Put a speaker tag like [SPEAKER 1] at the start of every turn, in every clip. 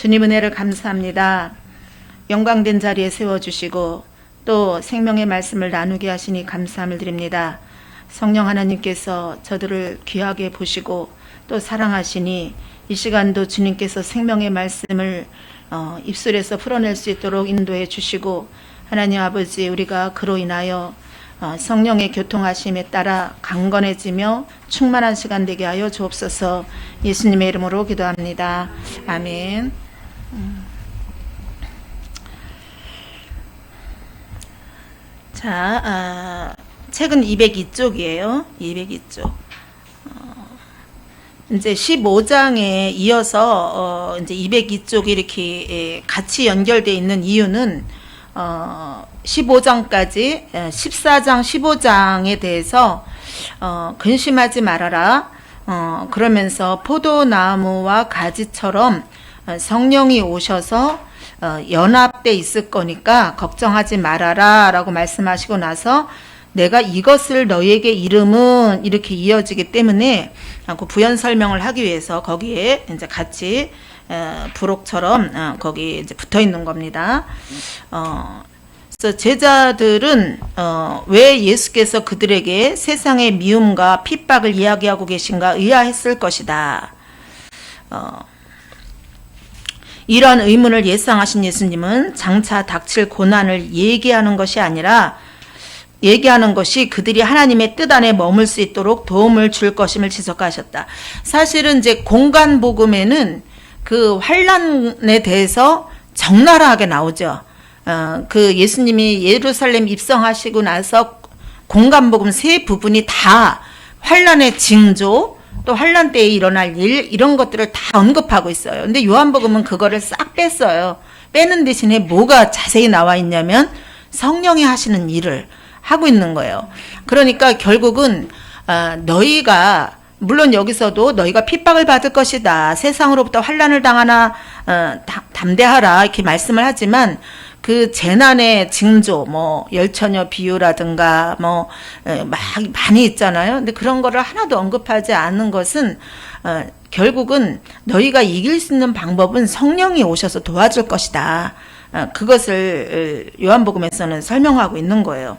[SPEAKER 1] 주님 은혜를 감사합니다. 영광된 자리에 세워주시고 또 생명의 말씀을 나누게 하시니 감사함을 드립니다. 성령 하나님께서 저들을 귀하게 보시고 또 사랑하시니 이 시간도 주님께서 생명의 말씀을 입술에서 풀어낼 수 있도록 인도해 주시고, 하나님 아버지, 우리가 그로 인하여 성령의 교통하심에 따라 강건해지며 충만한 시간 되게 하여 주옵소서. 예수님의 이름으로 기도합니다. 아멘. 자, 책은 202쪽이에요. 202쪽. 이제 15장에 이어서 이제 202쪽이 이렇게 같이 연결되어 있는 이유는 15장까지 14장 15장에 대해서 근심하지 말아라, 그러면서 포도나무와 가지처럼 성령이 오셔서 연합돼 있을 거니까 걱정하지 말아라 라고 말씀하시고 나서, 내가 이것을 너희에게 이름은 이렇게 이어지기 때문에 그 부연 설명을 하기 위해서 거기에 이제 같이 부록처럼 거기 이제 붙어 있는 겁니다. 그래서 제자들은 왜 예수께서 그들에게 세상의 미움과 핍박을 이야기하고 계신가 의아했을 것이다. 이러한 의문을 예상하신 예수님은 장차 닥칠 고난을 얘기하는 것이 그들이 하나님의 뜻 안에 머물 수 있도록 도움을 줄 것임을 지적하셨다. 사실은 이제 공간 복음에는 그 환란에 대해서 적나라하게 나오죠. 그 예수님이 예루살렘 입성하시고 나서 공간 복음 세 부분이 다 환란의 징조, 또 환란 때에 일어날 일, 이런 것들을 다 언급하고 있어요. 근데 요한복음은 그거를 싹 뺐어요. 빼는 대신에 뭐가 자세히 나와 있냐면 성령이 하시는 일을 하고 있는 거예요. 그러니까 결국은 너희가, 물론 여기서도 너희가 핍박을 받을 것이다, 세상으로부터 환난을 당하나 담대하라, 이렇게 말씀을 하지만 그 재난의 징조, 뭐 열처녀 비유라든가 뭐 많이 있잖아요. 근데 그런 거를 하나도 언급하지 않는 것은 결국은 너희가 이길 수 있는 방법은 성령이 오셔서 도와줄 것이다, 그것을 요한복음에서는 설명하고 있는 거예요.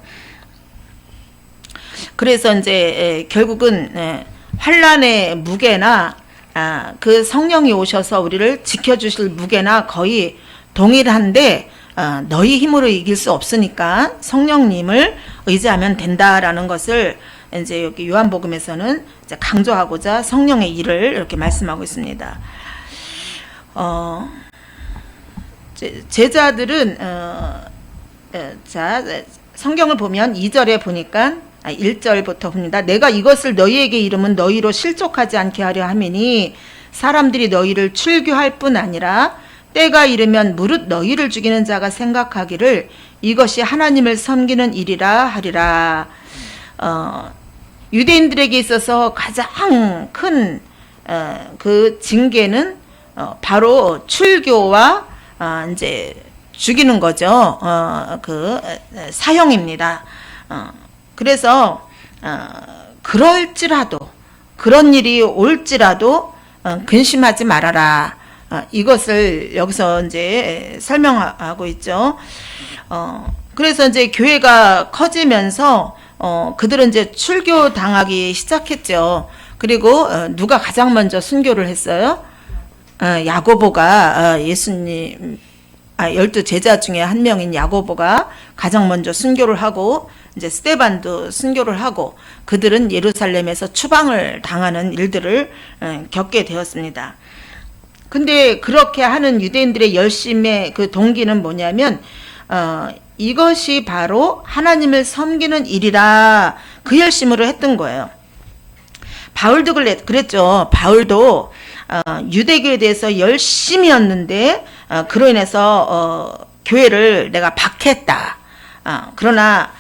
[SPEAKER 1] 그래서 이제 결국은 환란의 무게나 그 성령이 오셔서 우리를 지켜주실 무게나 거의 동일한데, 너희 힘으로 이길 수 없으니까 성령님을 의지하면 된다라는 것을 이제 여기 요한복음에서는 이제 강조하고자 성령의 일을 이렇게 말씀하고 있습니다. 제자들은 자, 성경을 보면 2절에 보니까 1절부터 봅니다. 내가 이것을 너희에게 이름은 너희로 실족하지 않게 하려 함이니 사람들이 너희를 출교할 뿐 아니라 때가 이르면 무릇 너희를 죽이는 자가 생각하기를 이것이 하나님을 섬기는 일이라 하리라. 유대인들에게 있어서 가장 큰 그 징계는 바로 출교와 이제 죽이는 거죠. 그 사형입니다. 그래서 그럴지라도, 그런 일이 올지라도 근심하지 말아라, 이것을 여기서 이제 설명하고 있죠. 그래서 이제 교회가 커지면서 그들은 이제 출교 당하기 시작했죠. 그리고 누가 가장 먼저 순교를 했어요? 야고보가, 예수님 12제자 중에 한 명인 야고보가 가장 먼저 순교를 하고, 이제 스데반도 순교를 하고, 그들은 예루살렘에서 추방을 당하는 일들을 겪게 되었습니다. 근데 그렇게 하는 유대인들의 열심의 그 동기는 뭐냐면 이것이 바로 하나님을 섬기는 일이라, 그 열심으로 했던 거예요. 바울도 그랬죠. 바울도 유대교에 대해서 열심이었는데 그로 인해서 교회를 내가 박해했다. 그러나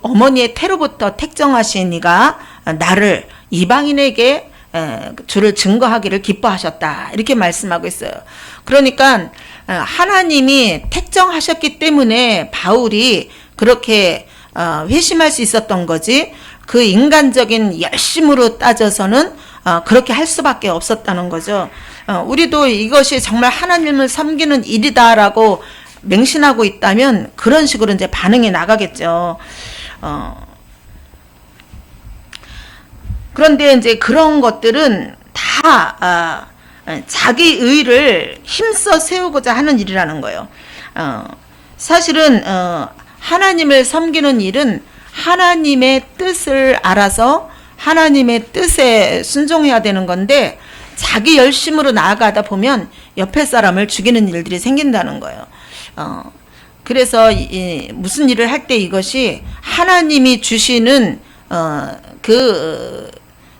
[SPEAKER 1] 어머니의 태로부터 택정하신 이가 나를 이방인에게 주를 증거하기를 기뻐하셨다, 이렇게 말씀하고 있어요. 그러니까 하나님이 택정하셨기 때문에 바울이 그렇게 회심할 수 있었던 거지, 그 인간적인 열심으로 따져서는 그렇게 할 수밖에 없었다는 거죠. 우리도 이것이 정말 하나님을 섬기는 일이다라고 맹신하고 있다면 그런 식으로 이제 반응이 나가겠죠. 그런데 이제 그런 것들은 다 자기 의를 힘써 세우고자 하는 일이라는 거예요. 사실은 하나님을 섬기는 일은 하나님의 뜻을 알아서 하나님의 뜻에 순종해야 되는 건데 자기 열심으로 나아가다 보면 옆에 사람을 죽이는 일들이 생긴다는 거예요. 그래서 무슨 일을 할 때 이것이 하나님이 주시는 그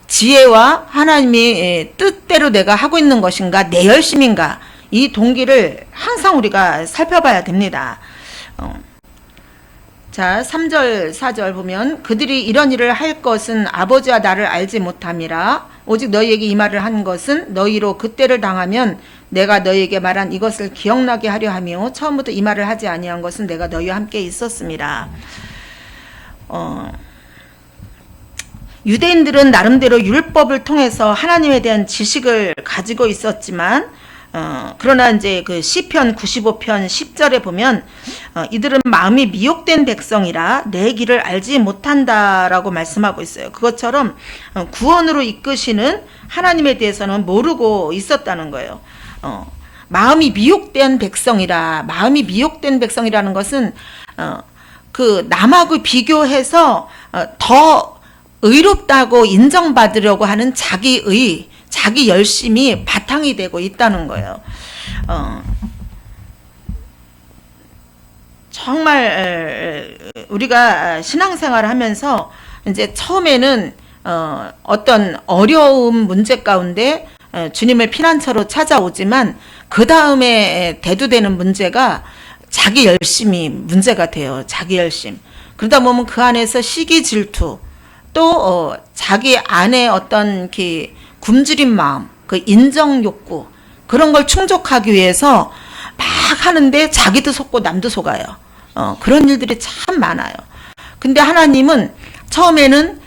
[SPEAKER 1] 지혜와 하나님의 뜻대로 내가 하고 있는 것인가, 내 열심인가, 이 동기를 항상 우리가 살펴봐야 됩니다. 자, 3절, 4절 보면 그들이 이런 일을 할 것은 아버지와 나를 알지 못함이라. 오직 너희에게 이 말을 한 것은 너희로 그때를 당하면 내가 너희에게 말한 이것을 기억나게 하려 하며 처음부터 이 말을 하지 아니한 것은 내가 너희와 함께 있었습니다. 유대인들은 나름대로 율법을 통해서 하나님에 대한 지식을 가지고 있었지만 그러나 이제 그 시편 95편 10절에 보면 이들은 마음이 미혹된 백성이라 내 길을 알지 못한다라고 말씀하고 있어요. 그것처럼 구원으로 이끄시는 하나님에 대해서는 모르고 있었다는 거예요. 마음이 미혹된 백성이라. 마음이 미혹된 백성이라는 것은 그 남하고 비교해서 더 의롭다고 인정받으려고 하는 자기의, 자기 열심이 바탕이 되고 있다는 거예요. 정말 우리가 신앙생활을 하면서 이제 처음에는 어떤 어려운 문제 가운데 주님을 피난처로 찾아오지만 그 다음에 대두되는 문제가 자기 열심이 문제가 돼요. 자기 열심. 그러다 보면 그 안에서 시기 질투, 또 자기 안에 어떤 굶주린 마음, 그 인정 욕구, 그런 걸 충족하기 위해서 막 하는데 자기도 속고 남도 속아요. 그런 일들이 참 많아요. 근데 하나님은 처음에는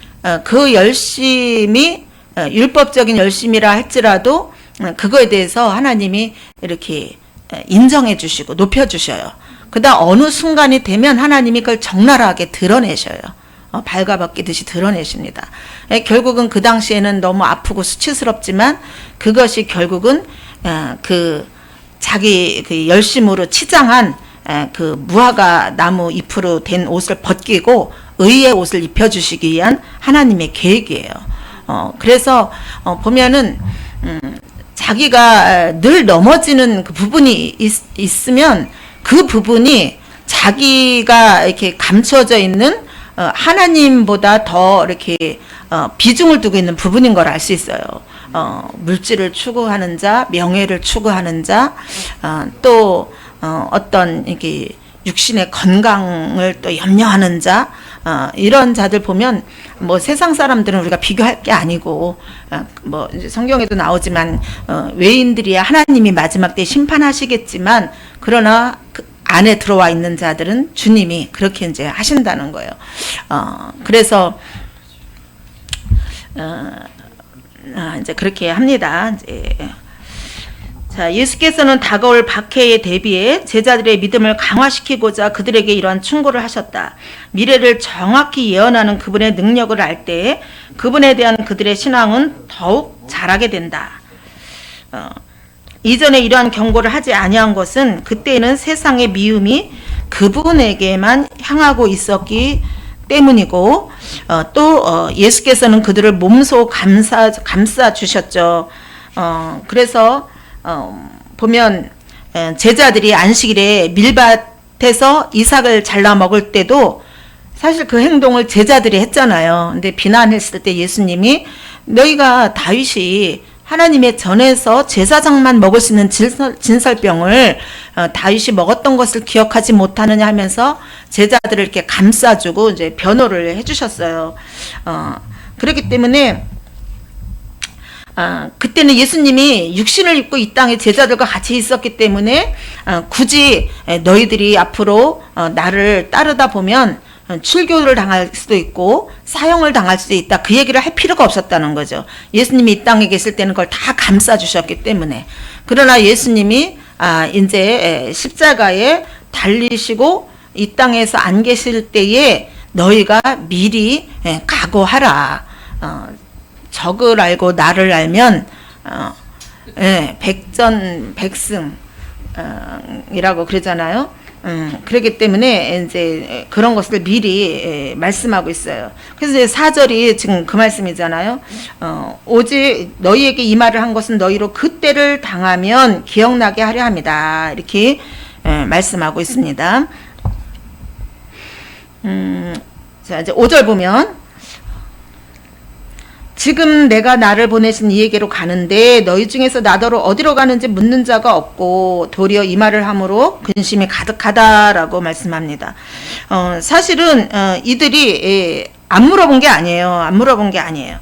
[SPEAKER 1] 그 열심이 율법적인 열심이라 할지라도 그거에 대해서 하나님이 이렇게 인정해 주시고 높여 주셔요. 그다음 어느 순간이 되면 하나님이 그걸 적나라하게 드러내셔요. 발가벗기듯이 드러내십니다. 결국은 그 당시에는 너무 아프고 수치스럽지만 그것이 결국은 그 자기 그 열심으로 치장한 그 무화과 나무 잎으로 된 옷을 벗기고 의의 옷을 입혀주시기 위한 하나님의 계획이에요. 그래서 보면은 자기가 늘 넘어지는 그 부분이 있으면 그 부분이 자기가 이렇게 감추어져 있는 하나님보다 더 이렇게 비중을 두고 있는 부분인 걸 알 수 있어요. 물질을 추구하는 자, 명예를 추구하는 자, 또 어떤 이렇게 육신의 건강을 또 염려하는 자, 이런 자들 보면 뭐 세상 사람들은 우리가 비교할 게 아니고 뭐 이제 성경에도 나오지만 외인들이야 하나님이 마지막 때 심판하시겠지만 그러나 그 안에 들어와 있는 자들은 주님이 그렇게 이제 하신다는 거예요. 그래서 이제 그렇게 합니다. 이제 자, 예수께서는 다가올 박해에 대비해 제자들의 믿음을 강화시키고자 그들에게 이러한 충고를 하셨다. 미래를 정확히 예언하는 그분의 능력을 알 때 그분에 대한 그들의 신앙은 더욱 자라게 된다. 이전에 이러한 경고를 하지 아니한 것은 그때에는 세상의 미움이 그분에게만 향하고 있었기 때문이고 또 예수께서는 그들을 몸소 감싸 주셨죠. 그래서 보면 제자들이 안식일에 밀밭에서 이삭을 잘라 먹을 때도 사실 그 행동을 제자들이 했잖아요. 근데 비난했을 때 예수님이 너희가 다윗이 하나님의 전에서 제사장만 먹을 수 있는 진설병을 다윗이 먹었던 것을 기억하지 못하느냐 하면서 제자들을 이렇게 감싸주고 이제 변호를 해주셨어요. 그렇기 때문에 그때는 예수님이 육신을 입고 이 땅에 제자들과 같이 있었기 때문에 굳이 너희들이 앞으로 나를 따르다 보면 출교를 당할 수도 있고 사형을 당할 수도 있다. 그 얘기를 할 필요가 없었다는 거죠. 예수님이 이 땅에 계실 때는 그걸 다 감싸 주셨기 때문에. 그러나 예수님이 이제 십자가에 달리시고 이 땅에서 안 계실 때에 너희가 미리 각오하라. 적을 알고 나를 알면 백전백승 이라고 그러잖아요. 그렇기 때문에 이제 그런 것을 미리 말씀하고 있어요. 그래서 이제 4절이 지금 그 말씀이잖아요. 오직 너희에게 이 말을 한 것은 너희로 그때를 당하면 기억나게 하려 합니다. 이렇게 말씀하고 있습니다. 자, 이제 5절 보면 지금 내가 나를 보내신 이에게로 가는데 너희 중에서 나더러 어디로 가는지 묻는 자가 없고 도리어 이 말을 함으로 근심이 가득하다라고 말씀합니다. 사실은 이들이 안 물어본 게 아니에요. 안 물어본 게 아니에요.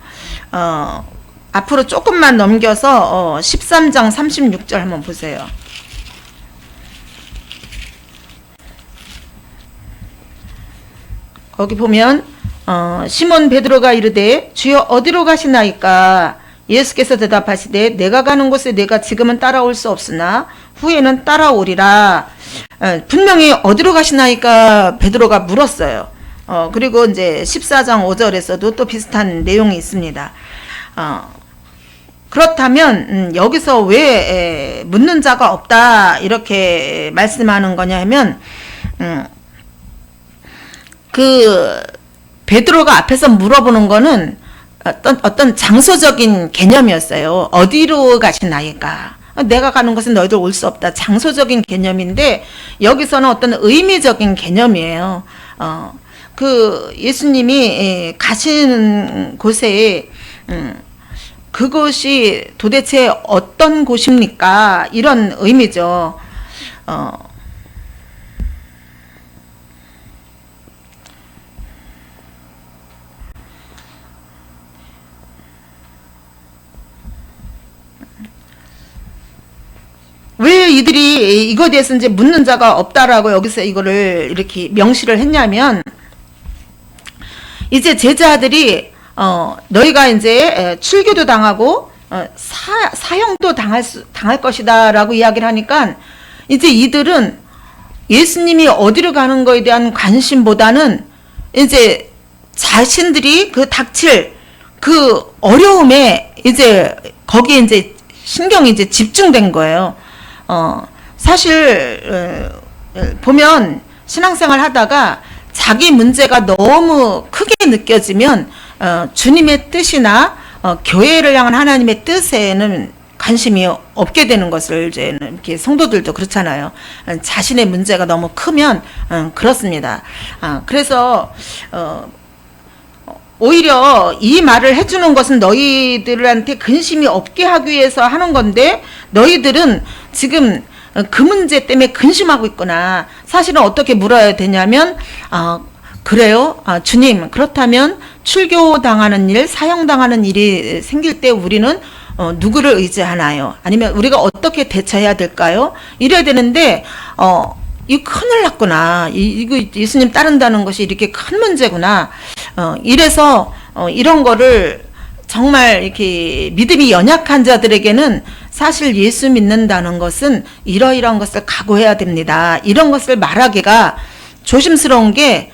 [SPEAKER 1] 앞으로 조금만 넘겨서 13장 36절 한번 보세요. 거기 보면 시몬 베드로가 이르되 주여 어디로 가시나이까? 예수께서 대답하시되 내가 가는 곳에 내가 지금은 따라올 수 없으나 후에는 따라오리라. 분명히 어디로 가시나이까 베드로가 물었어요. 그리고 이제 14장 5절에서도 또 비슷한 내용이 있습니다. 그렇다면 여기서 왜 묻는 자가 없다 이렇게 말씀하는 거냐 하면 베드로가 앞에서 물어보는 거는 어떤 장소적인 개념이었어요. 어디로 가시나이까? 내가 가는 곳은 너희들 올 수 없다. 장소적인 개념인데 여기서는 어떤 의미적인 개념이에요. 예수님이 가시는 곳에 그곳이 도대체 어떤 곳입니까? 이런 의미죠. 왜 이들이 이거에 대해서 이제 묻는 자가 없다라고 여기서 이거를 이렇게 명시를 했냐면, 이제 제자들이 너희가 이제 출교도 당하고 사형도 당할 것이다라고 이야기를 하니까 이제 이들은 예수님이 어디로 가는 거에 대한 관심보다는 이제 자신들이 닥칠 어려움에 이제 거기에 이제 신경이 이제 집중된 거예요. 사실 보면 신앙생활 하다가 자기 문제가 너무 크게 느껴지면 주님의 뜻이나 교회를 향한 하나님의 뜻에는 관심이 없게 되는 것을 이제 이렇게 성도들도 그렇잖아요. 자신의 문제가 너무 크면 그렇습니다. 그래서 오히려 이 말을 해주는 것은 너희들한테 근심이 없게 하기 위해서 하는 건데 너희들은 지금 그 문제 때문에 근심하고 있구나. 사실은 어떻게 물어야 되냐면 그래요? 주님, 그렇다면 출교당하는 일, 사형당하는 일이 생길 때 우리는 누구를 의지하나요? 아니면 우리가 어떻게 대처해야 될까요? 이래야 되는데 이거 큰일 났구나. 이거 예수님 따른다는 것이 이렇게 큰 문제구나. 이래서 이런 거를 정말 이렇게 믿음이 연약한 자들에게는 사실 예수 믿는다는 것은 이러이러한 것을 각오해야 됩니다. 이런 것을 말하기가 조심스러운 게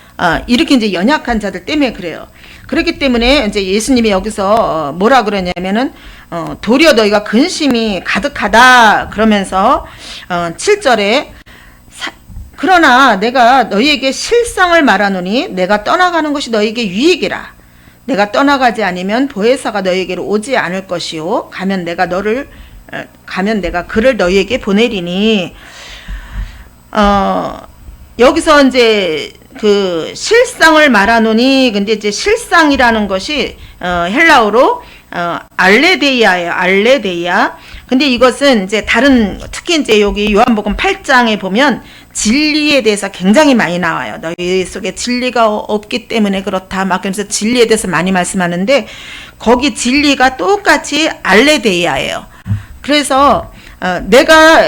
[SPEAKER 1] 이렇게 이제 연약한 자들 때문에 그래요. 그렇기 때문에 이제 예수님이 여기서 뭐라 그러냐면은 도리어 너희가 근심이 가득하다 그러면서 7절에 그러나 내가 너희에게 실상을 말하노니 내가 떠나가는 것이 너희에게 유익이라. 내가 떠나가지 않으면 보혜사가 너희에게로 오지 않을 것이요 가면 내가 그를 너희에게 보내리니. 여기서 이제 실상을 말하노니, 근데 이제 실상이라는 것이 헬라어로 알레데이아예요. 알레데이아. 근데 이것은 이제 특히 이제 여기 요한복음 8장에 보면 진리에 대해서 굉장히 많이 나와요. 너희 속에 진리가 없기 때문에 그렇다. 막 그러면서 진리에 대해서 많이 말씀하는데 거기 진리가 똑같이 알레데이아예요. 그래서 내가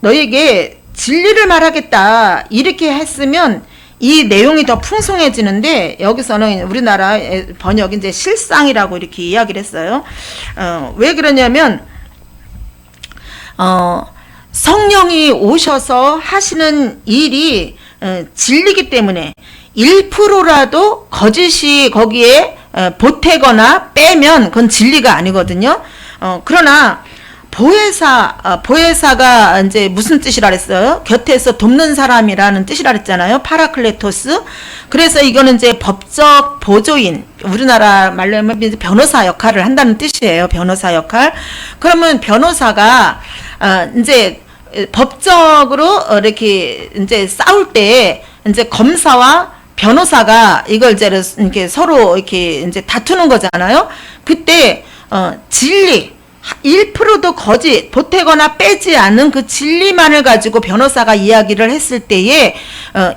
[SPEAKER 1] 너에게 진리를 말하겠다 이렇게 했으면 이 내용이 더 풍성해지는데 여기서는 우리나라 번역이 이제 실상이라고 이렇게 이야기를 했어요. 왜 그러냐면 성령이 오셔서 하시는 일이 진리기 때문에 1%라도 거짓이 거기에 보태거나 빼면 그건 진리가 아니거든요. 그러나 보혜사가 이제 무슨 뜻이라 그랬어요? 곁에서 돕는 사람이라는 뜻이라 그랬잖아요. 파라클레토스. 그래서 이거는 이제 법적 보조인, 우리나라 말로 하면 변호사 역할을 한다는 뜻이에요. 변호사 역할. 그러면 변호사가 이제 법적으로 이렇게 이제 싸울 때 이제 검사와 변호사가 이걸 이제 이렇게 서로 이렇게 이제 다투는 거잖아요. 그때 진리 1%도 거짓 보태거나 빼지 않은 그 진리만을 가지고 변호사가 이야기를 했을 때에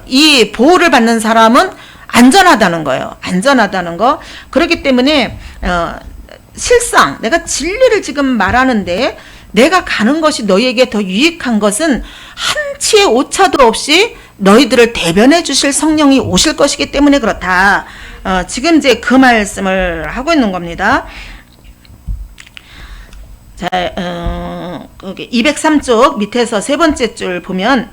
[SPEAKER 1] 이 보호를 받는 사람은 안전하다는 거예요. 안전하다는 거. 그렇기 때문에 실상 내가 진리를 지금 말하는데 내가 가는 것이 너희에게 더 유익한 것은 한치의 오차도 없이 너희들을 대변해 주실 성령이 오실 것이기 때문에 그렇다. 지금 이제 그 말씀을 하고 있는 겁니다. 자, 거기 203쪽 밑에서 세 번째 줄 보면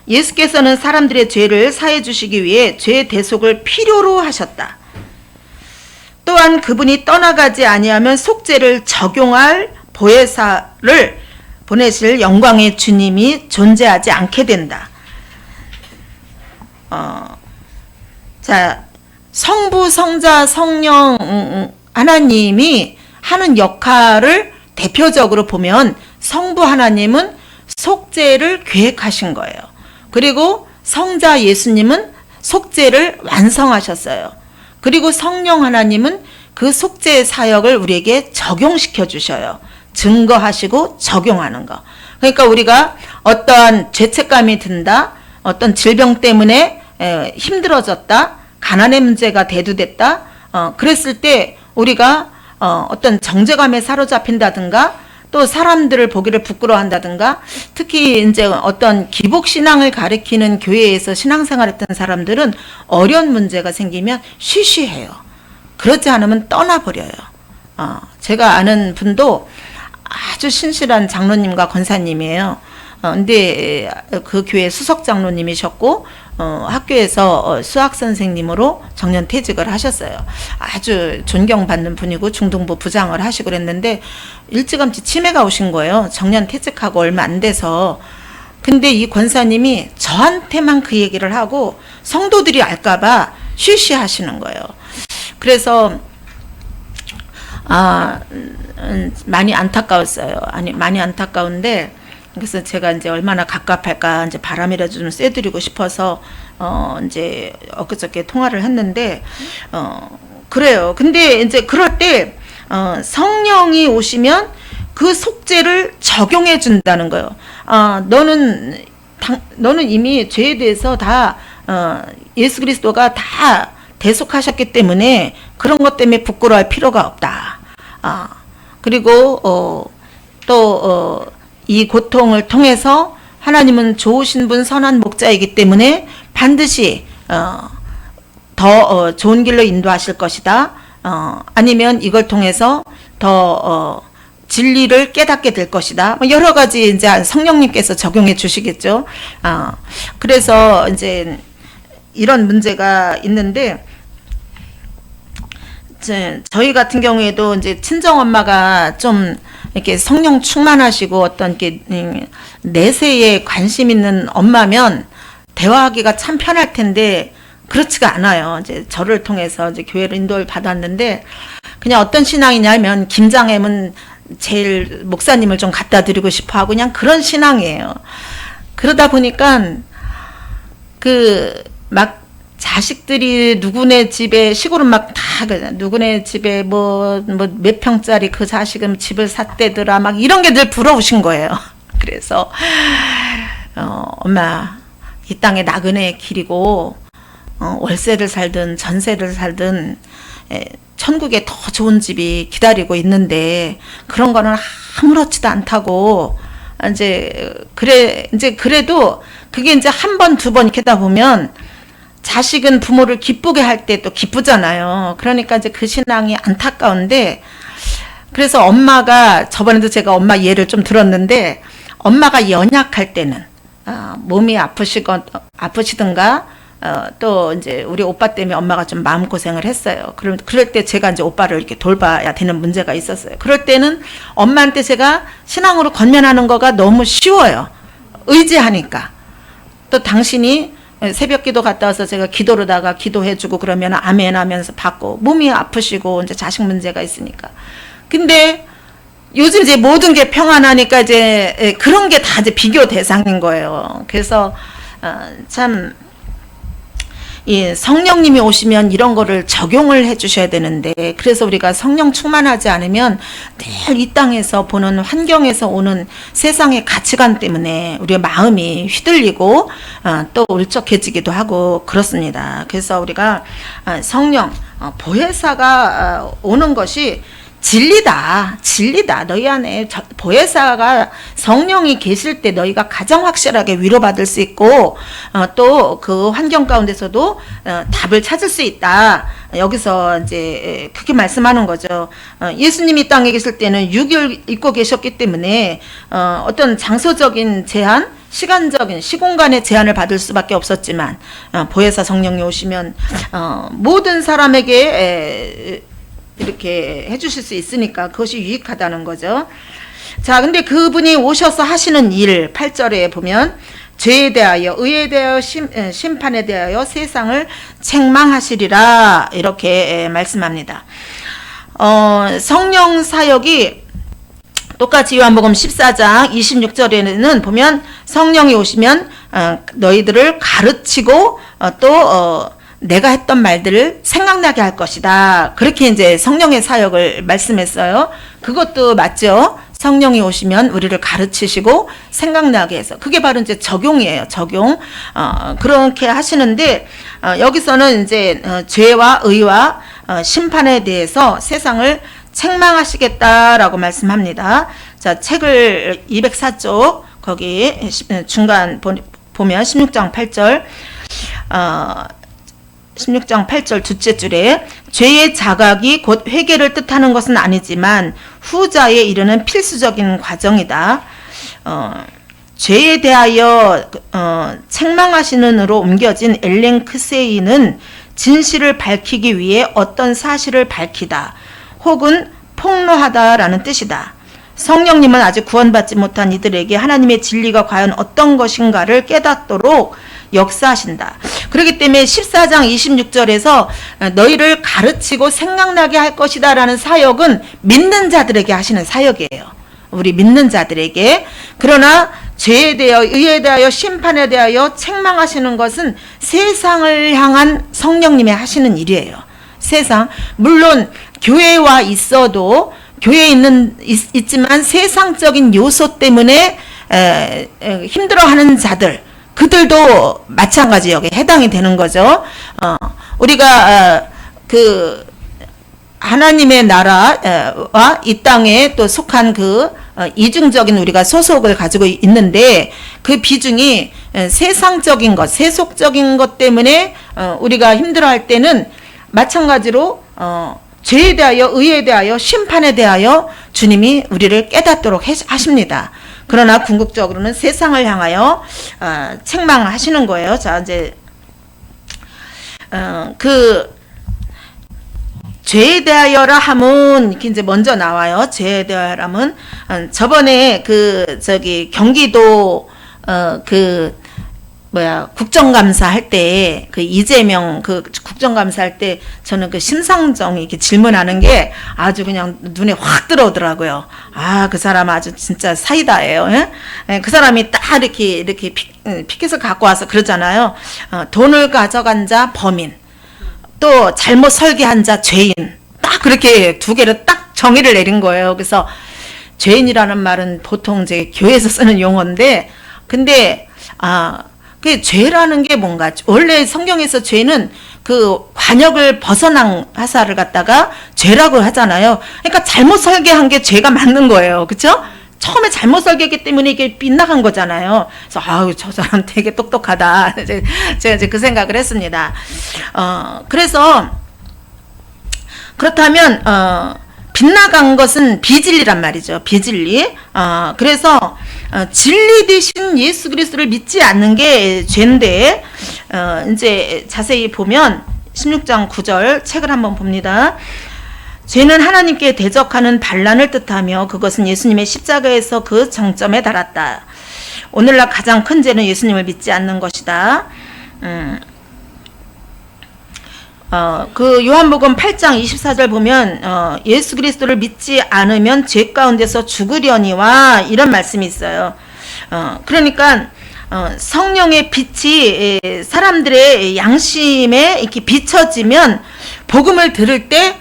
[SPEAKER 1] 예수께서는 사람들의 죄를 사해 주시기 위해 죄 대속을 필요로 하셨다. 또한 그분이 떠나가지 아니하면 속죄를 적용할 보혜사를 보내실 영광의 주님이 존재하지 않게 된다. 자, 성부, 성자, 성령 하나님이 하는 역할을 대표적으로 보면 성부 하나님은 속죄를 계획하신 거예요. 그리고 성자 예수님은 속죄를 완성하셨어요. 그리고 성령 하나님은 그 속죄의 사역을 우리에게 적용시켜 주셔요. 증거하시고 적용하는 거. 그러니까 우리가 어떠한 죄책감이 든다, 어떤 질병 때문에 힘들어졌다, 가난의 문제가 대두됐다, 그랬을 때 우리가 어떤 정죄감에 사로잡힌다든가 또 사람들을 보기를 부끄러워한다든가 특히 이제 어떤 기복신앙을 가리키는 교회에서 신앙생활했던 사람들은 어려운 문제가 생기면 쉬쉬해요. 그렇지 않으면 떠나버려요. 제가 아는 분도 아주 신실한 장로님과 권사님이에요. 근데 그 교회 수석 장로님이셨고 학교에서 수학 선생님으로 정년 퇴직을 하셨어요. 아주 존경받는 분이고 중등부 부장을 하시고 그랬는데 일찌감치 치매가 오신 거예요. 정년 퇴직하고 얼마 안 돼서. 근데 이 권사님이 저한테만 그 얘기를 하고 성도들이 알까봐 쉬쉬하시는 거예요. 그래서 많이 안타까웠어요. 아니 많이 안타까운데 그래서 제가 이제 얼마나 갑갑할까 이제 바람이라도 좀 쐬드리고 싶어서 이제 엊그저께 통화를 했는데 그래요. 근데 이제 그럴 때 성령이 오시면 그 속죄를 적용해 준다는 거예요. 너는 이미 죄에 대해서 다 예수 그리스도가 다 대속하셨기 때문에 그런 것 때문에 부끄러워할 필요가 없다. 그리고 또 이 고통을 통해서 하나님은 좋으신 분 선한 목자이기 때문에 반드시 더 좋은 길로 인도하실 것이다. 아니면 이걸 통해서 더 진리를 깨닫게 될 것이다. 뭐 여러 가지 이제 성령님께서 적용해 주시겠죠. 그래서 이제 이런 문제가 있는데 이제 저희 같은 경우에도 이제 친정 엄마가 좀 이렇게 성령 충만하시고 어떤 이렇게 내세에 관심 있는 엄마면 대화하기가 참 편할 텐데 그렇지가 않아요. 이제 저를 통해서 이제 교회를 인도를 받았는데 그냥 어떤 신앙이냐면 김장햄은 제일 목사님을 좀 갖다 드리고 싶어 하고 그냥 그런 신앙이에요. 그러다 보니까 막 자식들이 누구네 집에 시골은 막 다 누구네 집에 뭐 몇 평짜리 그 자식은 집을 샀대더라 막 이런 게 늘 부러우신 거예요. 그래서 엄마 이 땅에 나그네의 길이고 월세를 살든 전세를 살든 천국에 더 좋은 집이 기다리고 있는데 그런 거는 아무렇지도 않다고 이제 그래도 그게 이제 한 번 두 번 이렇게 하다 보면 자식은 부모를 기쁘게 할 때 또 기쁘잖아요. 그러니까 이제 그 신앙이 안타까운데, 그래서 엄마가, 저번에도 제가 엄마 예를 좀 들었는데, 엄마가 연약할 때는, 몸이 아프시든가, 또 이제 우리 오빠 때문에 엄마가 좀 마음고생을 했어요. 그럴 때 제가 이제 오빠를 이렇게 돌봐야 되는 문제가 있었어요. 그럴 때는 엄마한테 제가 신앙으로 권면하는 거가 너무 쉬워요. 의지하니까. 또 당신이 새벽 기도 갔다 와서 제가 기도로다가 기도해주고 그러면 아멘 하면서 받고, 몸이 아프시고 이제 자식 문제가 있으니까. 근데 요즘 이제 모든 게 평안하니까 이제 그런 게 다 이제 비교 대상인 거예요. 그래서 참 이 성령님이 오시면 이런 거를 적용을 해 주셔야 되는데, 그래서 우리가 성령 충만하지 않으면 늘 이 땅에서 보는 환경에서 오는 세상의 가치관 때문에 우리의 마음이 휘둘리고 또 울적해지기도 하고 그렇습니다. 그래서 우리가 성령 보혜사가 오는 것이 진리다. 너희 안에 보혜사가, 성령이 계실 때 너희가 가장 확실하게 위로받을 수 있고, 또 그 환경 가운데서도 답을 찾을 수 있다. 여기서 이제 그렇게 말씀하는 거죠. 예수님이 땅에 계실 때는 6일 있고 계셨기 때문에 어떤 장소적인 제한, 시간적인 시공간의 제한을 받을 수밖에 없었지만, 보혜사 성령이 오시면 모든 사람에게 이렇게 해주실 수 있으니까 그것이 유익하다는 거죠. 자, 근데 그분이 오셔서 하시는 일, 8절에 보면 죄에 대하여, 의에 대하여, 심판에 대하여 세상을 책망하시리라, 이렇게 말씀합니다. 성령 사역이 똑같이 요한복음 14장 26절에는 보면 성령이 오시면 너희들을 가르치고 또 내가 했던 말들을 생각나게 할 것이다. 그렇게 이제 성령의 사역을 말씀했어요. 그것도 맞죠? 성령이 오시면 우리를 가르치시고 생각나게 해서. 그게 바로 이제 적용이에요. 적용. 그렇게 하시는데, 여기서는 이제 죄와 의와 심판에 대해서 세상을 책망하시겠다라고 말씀합니다. 자, 책을 204쪽, 거기 중간 보면 16장 8절, 16장 8절 둘째 줄에 죄의 자각이 곧 회개를 뜻하는 것은 아니지만 후자에 이르는 필수적인 과정이다. 죄에 대하여 책망하시는으로 옮겨진 엘렌크세이는 진실을 밝히기 위해 어떤 사실을 밝히다 혹은 폭로하다라는 뜻이다. 성령님은 아직 구원받지 못한 이들에게 하나님의 진리가 과연 어떤 것인가를 깨닫도록 역사하신다. 그렇기 때문에 14장 26절에서 너희를 가르치고 생각나게 할 것이다 라는 사역은 믿는 자들에게 하시는 사역이에요. 우리 믿는 자들에게. 그러나 죄에 대하여, 의에 대하여, 심판에 대하여 책망하시는 것은 세상을 향한 성령님의 하시는 일이에요. 세상. 물론 교회와 있어도, 교회에 있지만 세상적인 요소 때문에 힘들어하는 자들, 그들도 마찬가지 여기에 해당이 되는 거죠. 우리가 그 하나님의 나라와 이 땅에 또 속한 그 이중적인 우리가 소속을 가지고 있는데, 그 비중이 세상적인 것, 세속적인 것 때문에 우리가 힘들어할 때는 마찬가지로 죄에 대하여, 의에 대하여, 심판에 대하여 주님이 우리를 깨닫도록 하십니다. 그러나 궁극적으로는 세상을 향하여 책망하시는 거예요. 자, 이제 그 죄에 대하여라 함은 이렇게 이제 먼저 나와요. 죄에 대하여라 함은 저번에 그 경기도 국정감사 할 때, 그 이재명 그 국정감사 할 때 저는 그 심상정이 이렇게 질문하는 게 아주 그냥 눈에 확 들어오더라고요. 아, 그 사람 아주 진짜 사이다예요. 예? 그 사람이 딱 이렇게 피켓을 갖고 와서 그러잖아요. 돈을 가져간 자 범인, 또 잘못 설계한 자 죄인, 딱 그렇게 두 개를 딱 정의를 내린 거예요. 그래서 죄인이라는 말은 보통 이제 교회에서 쓰는 용어인데, 근데 그 죄라는 게 뭔가, 원래 성경에서 죄는 그 관역을 벗어난 하사를 갖다가 죄라고 하잖아요. 그러니까 잘못 설계한 게 죄가 맞는 거예요. 그렇죠? 처음에 잘못 설계했기 때문에 이게 빗나간 거잖아요. 그래서 아유 저 사람 되게 똑똑하다. 제가 이제 그 생각을 했습니다. 그래서 그렇다면 빗나간 것은 비진리란 말이죠. 비진리. 그래서 진리 되신 예수 그리스도를 믿지 않는 게 죄인데 이제 자세히 보면 16장 9절 책을 한번 봅니다. 죄는 하나님께 대적하는 반란을 뜻하며 그것은 예수님의 십자가에서 그 정점에 달았다. 오늘날 가장 큰 죄는 예수님을 믿지 않는 것이다. 그 요한복음 8장 24절 보면 예수 그리스도를 믿지 않으면 죄 가운데서 죽으려니와 이런 말씀이 있어요. 그러니까 성령의 빛이 사람들의 양심에 이렇게 비춰지면 복음을 들을 때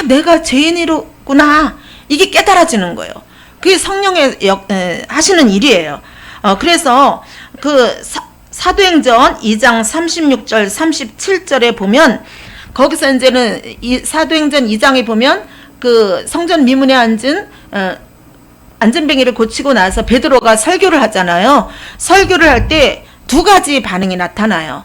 [SPEAKER 1] 내가 죄인이로구나 이게 깨달아지는 거예요. 그게 성령의 하시는 일이에요. 그래서 그 사도행전 2장 36절 37절에 보면 거기서 이제는 사도행전 2장에 보면 그 성전 미문에 앉은 안전뱅이를 고치고 나서 베드로가 설교를 하잖아요. 설교를 할 때 두 가지 반응이 나타나요.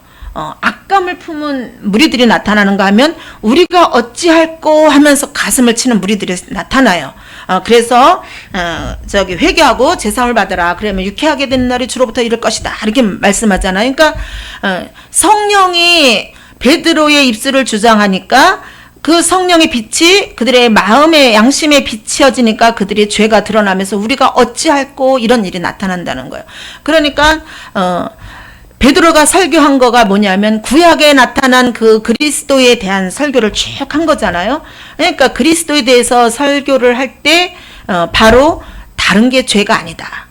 [SPEAKER 1] 악감을 품은 무리들이 나타나는가 하면 우리가 어찌할꼬 하면서 가슴을 치는 무리들이 나타나요. 그래서 저기 회개하고 제사함을 받으라. 그러면 유쾌하게 되는 날이 주로부터 이를 것이다. 이렇게 말씀하잖아요. 그러니까 성령이 베드로의 입술을 주장하니까 그 성령의 빛이 그들의 마음의 양심에 비춰지니까 그들의 죄가 드러나면서 우리가 어찌할꼬 이런 일이 나타난다는 거예요. 그러니까 베드로가 설교한 거가 뭐냐면 구약에 나타난 그 그리스도에 대한 설교를 쭉 한 거잖아요. 그러니까 그리스도에 대해서 설교를 할 때 바로 다른 게 죄가 아니다.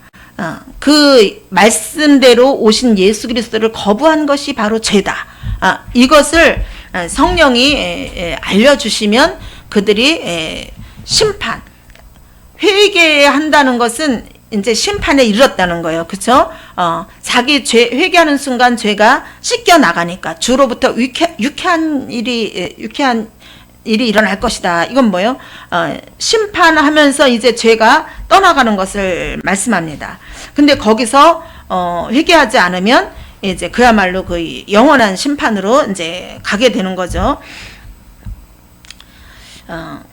[SPEAKER 1] 그 말씀대로 오신 예수 그리스도를 거부한 것이 바로 죄다. 이것을 성령이 알려주시면 그들이 심판, 회개한다는 것은 이제 심판에 이르렀다는 거예요. 그렇죠? 자기 죄 회개하는 순간 죄가 씻겨 나가니까 주로부터 유쾌한 일이 일어날 것이다. 이건 뭐예요? 심판하면서 이제 죄가 떠나가는 것을 말씀합니다. 근데 거기서 회개하지 않으면 이제 그야말로 그 영원한 심판으로 이제 가게 되는 거죠.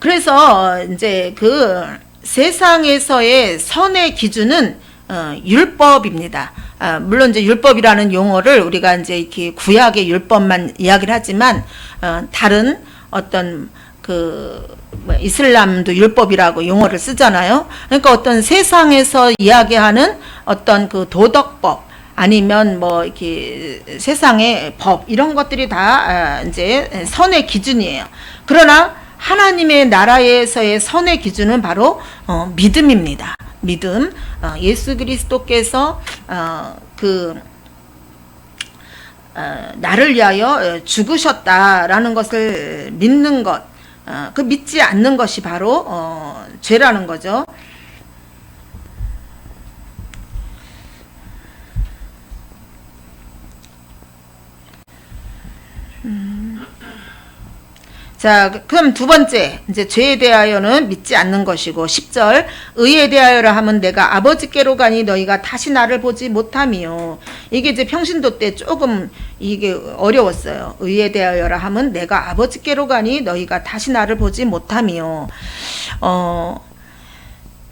[SPEAKER 1] 그래서 이제 그 세상에서의 선의 기준은 율법입니다. 물론 이제 율법이라는 용어를 우리가 이제 이렇게 구약의 율법만 이야기를 하지만 다른 어떤 이슬람도 율법이라고 용어를 쓰잖아요. 그러니까 어떤 세상에서 이야기하는 어떤 그 도덕법 아니면 뭐 이렇게 세상의 법 이런 것들이 다 이제 선의 기준이에요. 그러나 하나님의 나라에서의 선의 기준은 바로 믿음입니다. 믿음. 예수 그리스도께서 나를 위하여 죽으셨다라는 것을 믿는 것, 그 믿지 않는 것이 바로 죄라는 거죠. 자, 그럼 두 번째, 이제 죄에 대하여는 믿지 않는 것이고, 10절, 의에 대하여라 하면 내가 아버지께로 가니 너희가 다시 나를 보지 못함이요. 이게 이제 평신도 때 조금 이게 어려웠어요. 의에 대하여라 하면 내가 아버지께로 가니 너희가 다시 나를 보지 못함이요.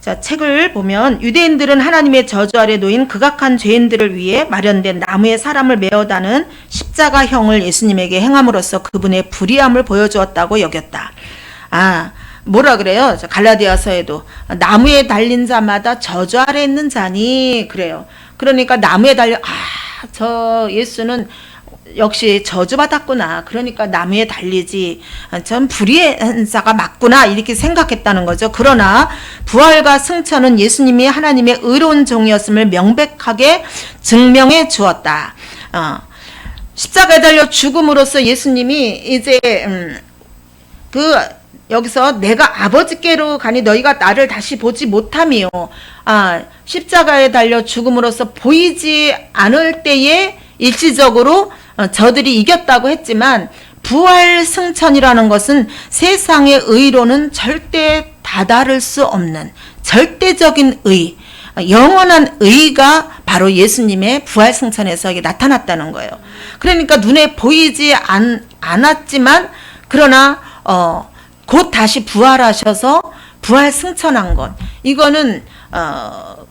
[SPEAKER 1] 자, 책을 보면 유대인들은 하나님의 저주 아래 놓인 극악한 죄인들을 위해 마련된 나무에 사람을 메어다는 십자가형을 예수님에게 행함으로써 그분의 불의함을 보여주었다고 여겼다. 뭐라 그래요? 갈라디아서에도 나무에 달린 자마다 저주 아래 있는 자니 그래요. 그러니까 나무에 달려 저 예수는 역시 저주받았구나. 그러니까 나무에 달리지. 전 불의한 자가 맞구나. 이렇게 생각했다는 거죠. 그러나 부활과 승천은 예수님이 하나님의 의로운 종이었음을 명백하게 증명해 주었다. 십자가에 달려 죽음으로써 예수님이 이제 여기서 내가 아버지께로 가니 너희가 나를 다시 보지 못함이요. 십자가에 달려 죽음으로써 보이지 않을 때에 일시적으로 저들이 이겼다고 했지만 부활 승천이라는 것은 세상의 의로는 절대 다다를 수 없는 절대적인 의, 영원한 의가 바로 예수님의 부활 승천에서 이게 나타났다는 거예요. 그러니까 눈에 보이지 않았지만 그러나 곧 다시 부활하셔서 부활 승천한 것, 이거는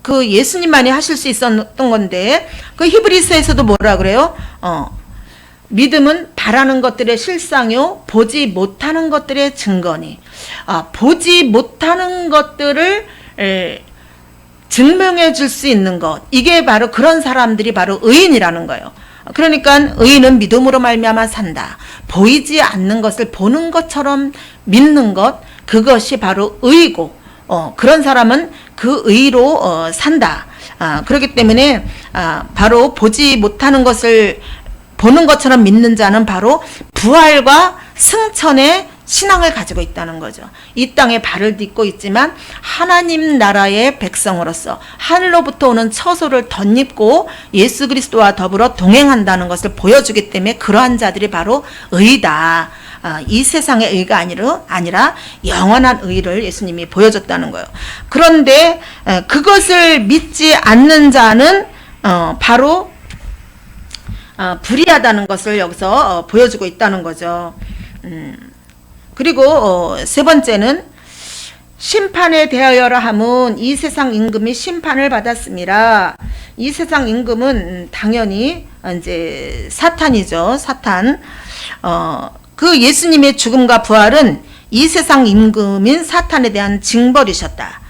[SPEAKER 1] 그 예수님만이 하실 수 있었던 건데, 그 히브리서에서도 뭐라 그래요? 믿음은 바라는 것들의 실상요 보지 못하는 것들의 증거니. 보지 못하는 것들을 증명해 줄 수 있는 것, 이게 바로 그런 사람들이 바로 의인이라는 거예요. 그러니까 의인은 믿음으로 말미암아 산다. 보이지 않는 것을 보는 것처럼 믿는 것, 그것이 바로 의이고, 그런 사람은 그 의로 산다. 그렇기 때문에 바로 보지 못하는 것을 보는 것처럼 믿는 자는 바로 부활과 승천의 신앙을 가지고 있다는 거죠. 이 땅에 발을 딛고 있지만 하나님 나라의 백성으로서 하늘로부터 오는 처소를 덧입고 예수 그리스도와 더불어 동행한다는 것을 보여주기 때문에 그러한 자들이 바로 의다. 이 세상의 의가 아니라 영원한 의를 예수님이 보여줬다는 거예요. 그런데 그것을 믿지 않는 자는 바로 불의하다는 것을 여기서 보여주고 있다는 거죠. 그리고 세 번째는 심판에 대하여라 함은 이 세상 임금이 심판을 받았습니다. 이 세상 임금은 당연히 이제 사탄이죠. 사탄. 그 예수님의 죽음과 부활은 이 세상 임금인 사탄에 대한 징벌이셨다.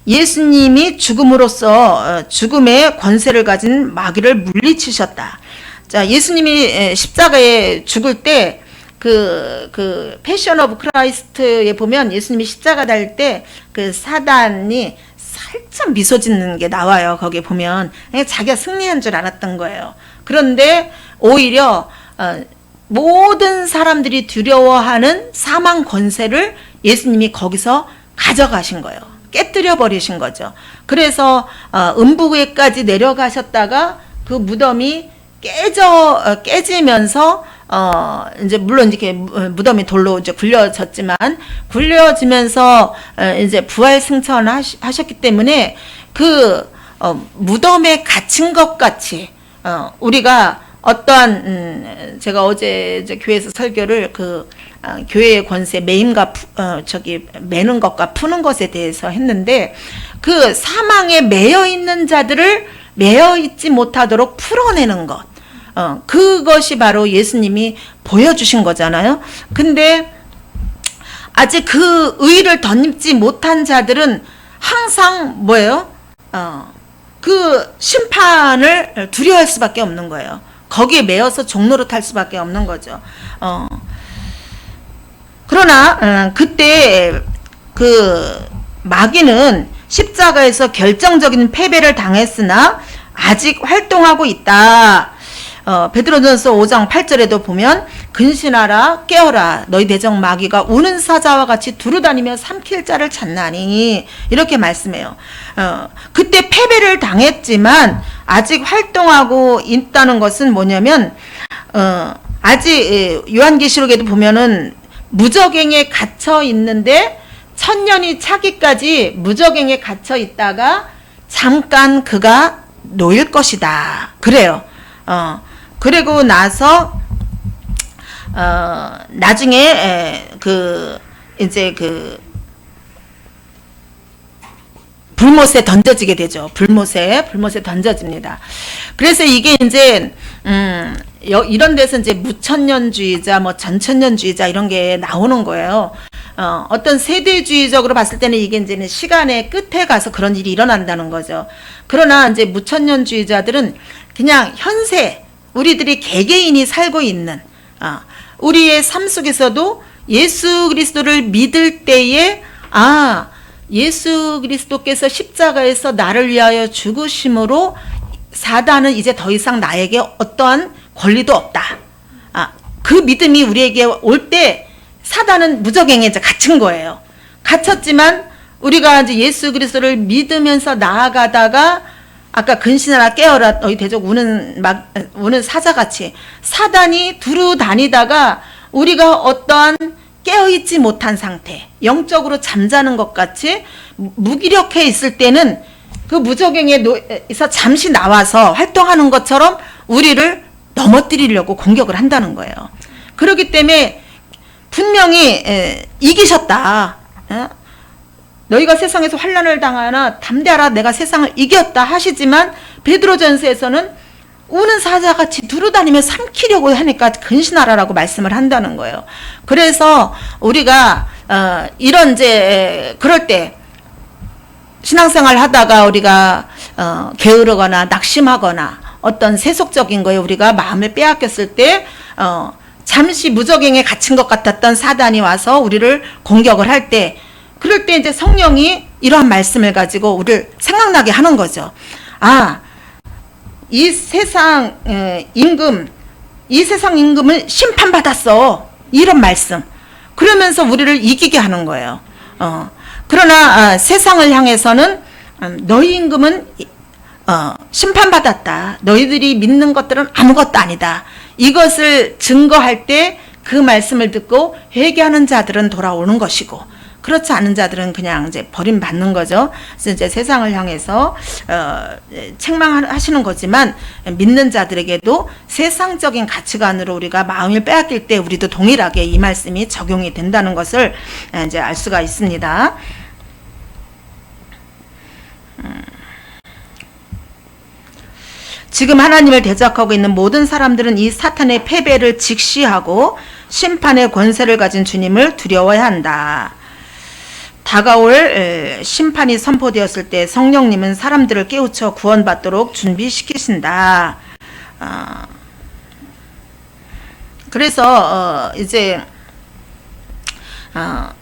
[SPEAKER 1] 예수님이 죽음으로써 죽음의 권세를 가진 마귀를 물리치셨다. 자, 예수님이 십자가에 죽을 때 그 패션 오브 크라이스트에 보면 예수님이 십자가 달릴 때 그 사단이 살짝 미소 짓는 게 나와요. 거기에 보면 자기가 승리한 줄 알았던 거예요. 그런데 오히려 모든 사람들이 두려워하는 사망 권세를 예수님이 거기서 가져가신 거예요. 깨뜨려 버리신 거죠. 그래서 음부에까지 내려가셨다가 그 무덤이 깨지면서 이제 물론 이렇게 무덤이 돌로 이제 굴려지면서 이제 부활 승천하셨기 때문에 그 무덤에 갇힌 것 같이 우리가 어떠한 제가 어제 이제 교회에서 설교를 교회의 권세 매임과 매는 것과 푸는 것에 대해서 했는데, 그 사망에 매여 있는 자들을 매여 있지 못하도록 풀어내는 것, 그것이 바로 예수님이 보여주신 거잖아요. 근데 아직 그 의를 덧입지 못한 자들은 항상 뭐예요? 그 심판을 두려워할 수밖에 없는 거예요. 거기에 매여서 종로로 탈 수밖에 없는 거죠. 그러나 그때 그 마귀는 십자가에서 결정적인 패배를 당했으나 아직 활동하고 있다. 베드로전서 5장 8절에도 보면 근신하라 깨어라 너희 대적 마귀가 우는 사자와 같이 두루다니며 삼킬 자를 찾나니, 이렇게 말씀해요. 그때 패배를 당했지만 아직 활동하고 있다는 것은 뭐냐면 아직 요한계시록에도 보면은 무저갱에 갇혀 있는데 천년이 차기까지 무저갱에 갇혀 있다가 잠깐 그가 놓일 것이다. 그래요. 그리고 나서 나중에 이제 불못에 던져지게 되죠. 불못에 던져집니다. 그래서 이게 이제 이런 데서 이제 무천년주의자, 뭐 전천년주의자 이런 게 나오는 거예요. 어떤 세대주의적으로 봤을 때는 이게 이제는 시간의 끝에 가서 그런 일이 일어난다는 거죠. 그러나 이제 무천년주의자들은 그냥 현세 우리들이 개개인이 살고 있는 우리의 삶 속에서도 예수 그리스도를 믿을 때에 예수 그리스도께서 십자가에서 나를 위하여 죽으심으로 사단은 이제 더 이상 나에게 어떠한 권리도 없다. 그 믿음이 우리에게 올 때 사단은 무저갱에 이제 갇힌 거예요. 갇혔지만 우리가 이제 예수 그리스도를 믿으면서 나아가다가 아까 근신하라 깨어라 너희 대적 우는 사자같이 사단이 두루 다니다가 우리가 어떠한 깨어있지 못한 상태, 영적으로 잠자는 것 같이 무기력해 있을 때는 그 무적행에서 잠시 나와서 활동하는 것처럼 우리를 넘어뜨리려고 공격을 한다는 거예요. 그렇기 때문에 분명히 이기셨다. 너희가 세상에서 환난을 당하나 담대하라, 내가 세상을 이겼다 하시지만 베드로전서에서는 우는 사자같이 두루다니며 삼키려고 하니까 근신하라라고 말씀을 한다는 거예요. 그래서 우리가 이런 이제 그럴 때 신앙생활 하다가 우리가 게으르거나 낙심하거나 어떤 세속적인 거에 우리가 마음을 빼앗겼을 때 잠시 무적행에 갇힌 것 같았던 사단이 와서 우리를 공격을 할 때, 그럴 때 이제 성령이 이러한 말씀을 가지고 우리를 생각나게 하는 거죠. 아, 이 세상 임금을 심판받았어. 이런 말씀. 그러면서 우리를 이기게 하는 거예요. 그러나 세상을 향해서는 너희 임금은 심판받았다. 너희들이 믿는 것들은 아무것도 아니다. 이것을 증거할 때 그 말씀을 듣고 회개하는 자들은 돌아오는 것이고, 그렇지 않은 자들은 그냥 이제 버림받는 거죠. 그래서 이제 세상을 향해서 책망하시는 거지만 믿는 자들에게도 세상적인 가치관으로 우리가 마음을 빼앗길 때 우리도 동일하게 이 말씀이 적용이 된다는 것을 이제 알 수가 있습니다. 지금 하나님을 대적하고 있는 모든 사람들은 이 사탄의 패배를 직시하고 심판의 권세를 가진 주님을 두려워해야 한다. 다가올 심판이 선포되었을 때 성령님은 사람들을 깨우쳐 구원받도록 준비시키신다. 그래서 이제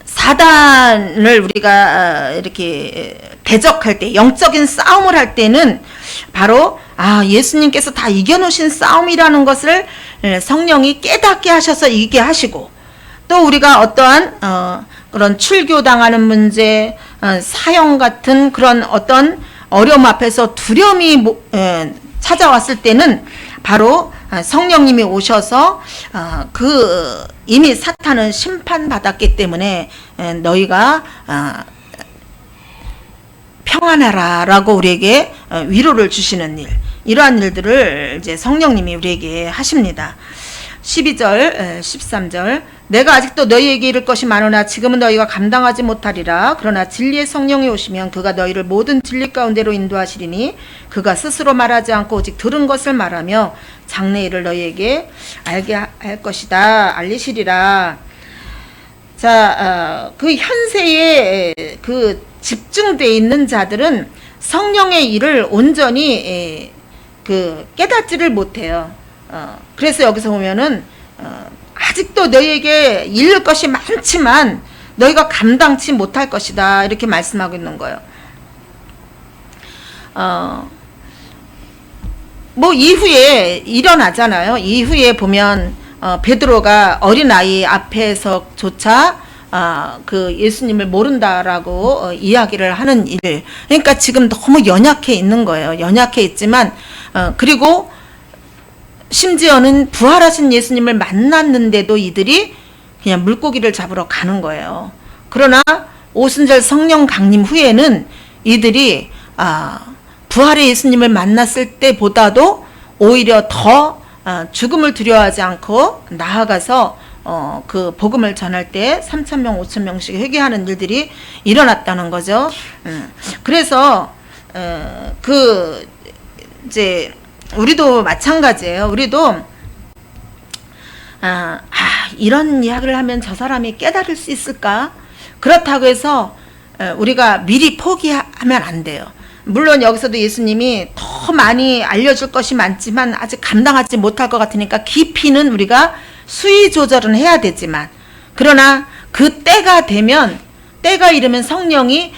[SPEAKER 1] 사단을 우리가 이렇게 대적할 때, 영적인 싸움을 할 때는 바로 예수님께서 다 이겨놓으신 싸움이라는 것을 성령이 깨닫게 하셔서 이기게 하시고, 또 우리가 어떠한 그런 출교당하는 문제, 사형 같은 그런 어떤 어려움 앞에서 두려움이 찾아왔을 때는 바로 성령님이 오셔서 이미 사탄은 심판받았기 때문에 너희가 평안하라 라고 우리에게 위로를 주시는 일, 이러한 일들을 이제 성령님이 우리에게 하십니다. 12절, 13절, 내가 아직도 너희에게 이를 것이 많으나 지금은 너희가 감당하지 못하리라. 그러나 진리의 성령이 오시면 그가 너희를 모든 진리 가운데로 인도하시리니 그가 스스로 말하지 않고 오직 들은 것을 말하며 장래일을 너희에게 알게 할 것이다. 알리시리라. 자, 그 현세에 그 집중되어 있는 자들은 성령의 일을 온전히 깨닫지를 못해요. 그래서 여기서 보면은 아직도 너희에게 잃을 것이 많지만 너희가 감당치 못할 것이다, 이렇게 말씀하고 있는 거예요. 뭐 이후에 일어나잖아요. 이후에 보면 베드로가 어린아이 앞에서조차 그 예수님을 모른다라고 이야기를 하는 일. 그러니까 지금 너무 연약해 있는 거예요. 연약해 있지만 그리고 심지어는 부활하신 예수님을 만났는데도 이들이 그냥 물고기를 잡으러 가는 거예요. 그러나 오순절 성령 강림 후에는 이들이 부활의 예수님을 만났을 때보다도 오히려 더 죽음을 두려워하지 않고 나아가서 그 복음을 전할 때 3,000명, 5,000명씩 회개하는 일들이 일어났다는 거죠. 그래서 이제 우리도 마찬가지예요. 우리도 이런 이야기를 하면 저 사람이 깨달을 수 있을까? 그렇다고 해서 우리가 미리 포기하면 안 돼요. 물론 여기서도 예수님이 더 많이 알려줄 것이 많지만 아직 감당하지 못할 것 같으니까 깊이는 우리가 수위 조절은 해야 되지만, 그러나 그 때가 되면, 때가 이르면 성령이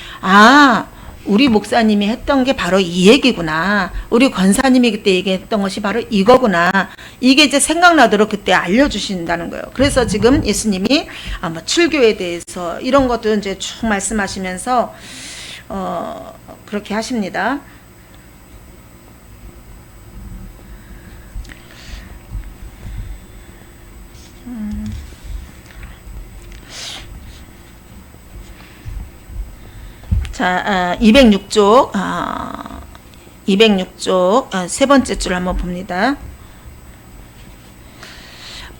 [SPEAKER 1] 우리 목사님이 했던 게 바로 이 얘기구나, 우리 권사님이 그때 얘기했던 것이 바로 이거구나, 이게 이제 생각나도록 그때 알려주신다는 거예요. 그래서 지금 예수님이 뭐 출교에 대해서 이런 것도 이제 쭉 말씀하시면서 그렇게 하십니다. 자, 206쪽, 206쪽, 세 번째 줄 한번 봅니다.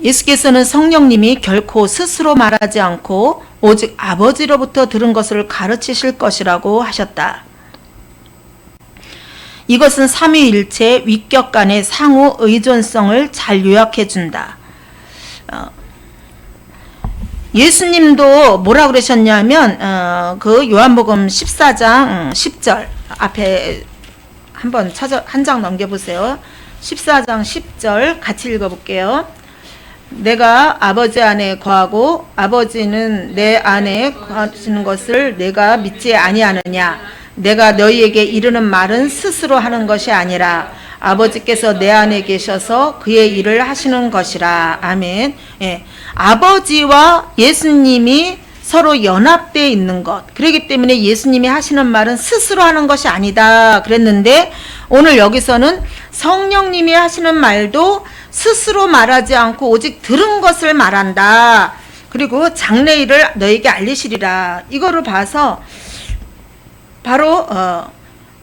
[SPEAKER 1] 예수께서는 성령님이 결코 스스로 말하지 않고 오직 아버지로부터 들은 것을 가르치실 것이라고 하셨다. 이것은 삼위일체 위격 간의 상호 의존성을 잘 요약해 준다. 예수님도 뭐라 그러셨냐면 그 요한복음 14장 10절 앞에 한번 한 장 넘겨보세요. 14장 10절 같이 읽어볼게요. 내가 아버지 안에 거하고 아버지는 내 안에 거하시는 것을 내가 믿지 아니하느냐. 내가 너희에게 이르는 말은 스스로 하는 것이 아니라 아버지께서 내 안에 계셔서 그의 일을 하시는 것이라. 아멘. 예. 아버지와 예수님이 서로 연합되어 있는 것. 그렇기 때문에 예수님이 하시는 말은 스스로 하는 것이 아니다 그랬는데, 오늘 여기서는 성령님이 하시는 말도 스스로 말하지 않고 오직 들은 것을 말한다. 그리고 장래일을 너에게 알리시리라. 이거를 봐서 바로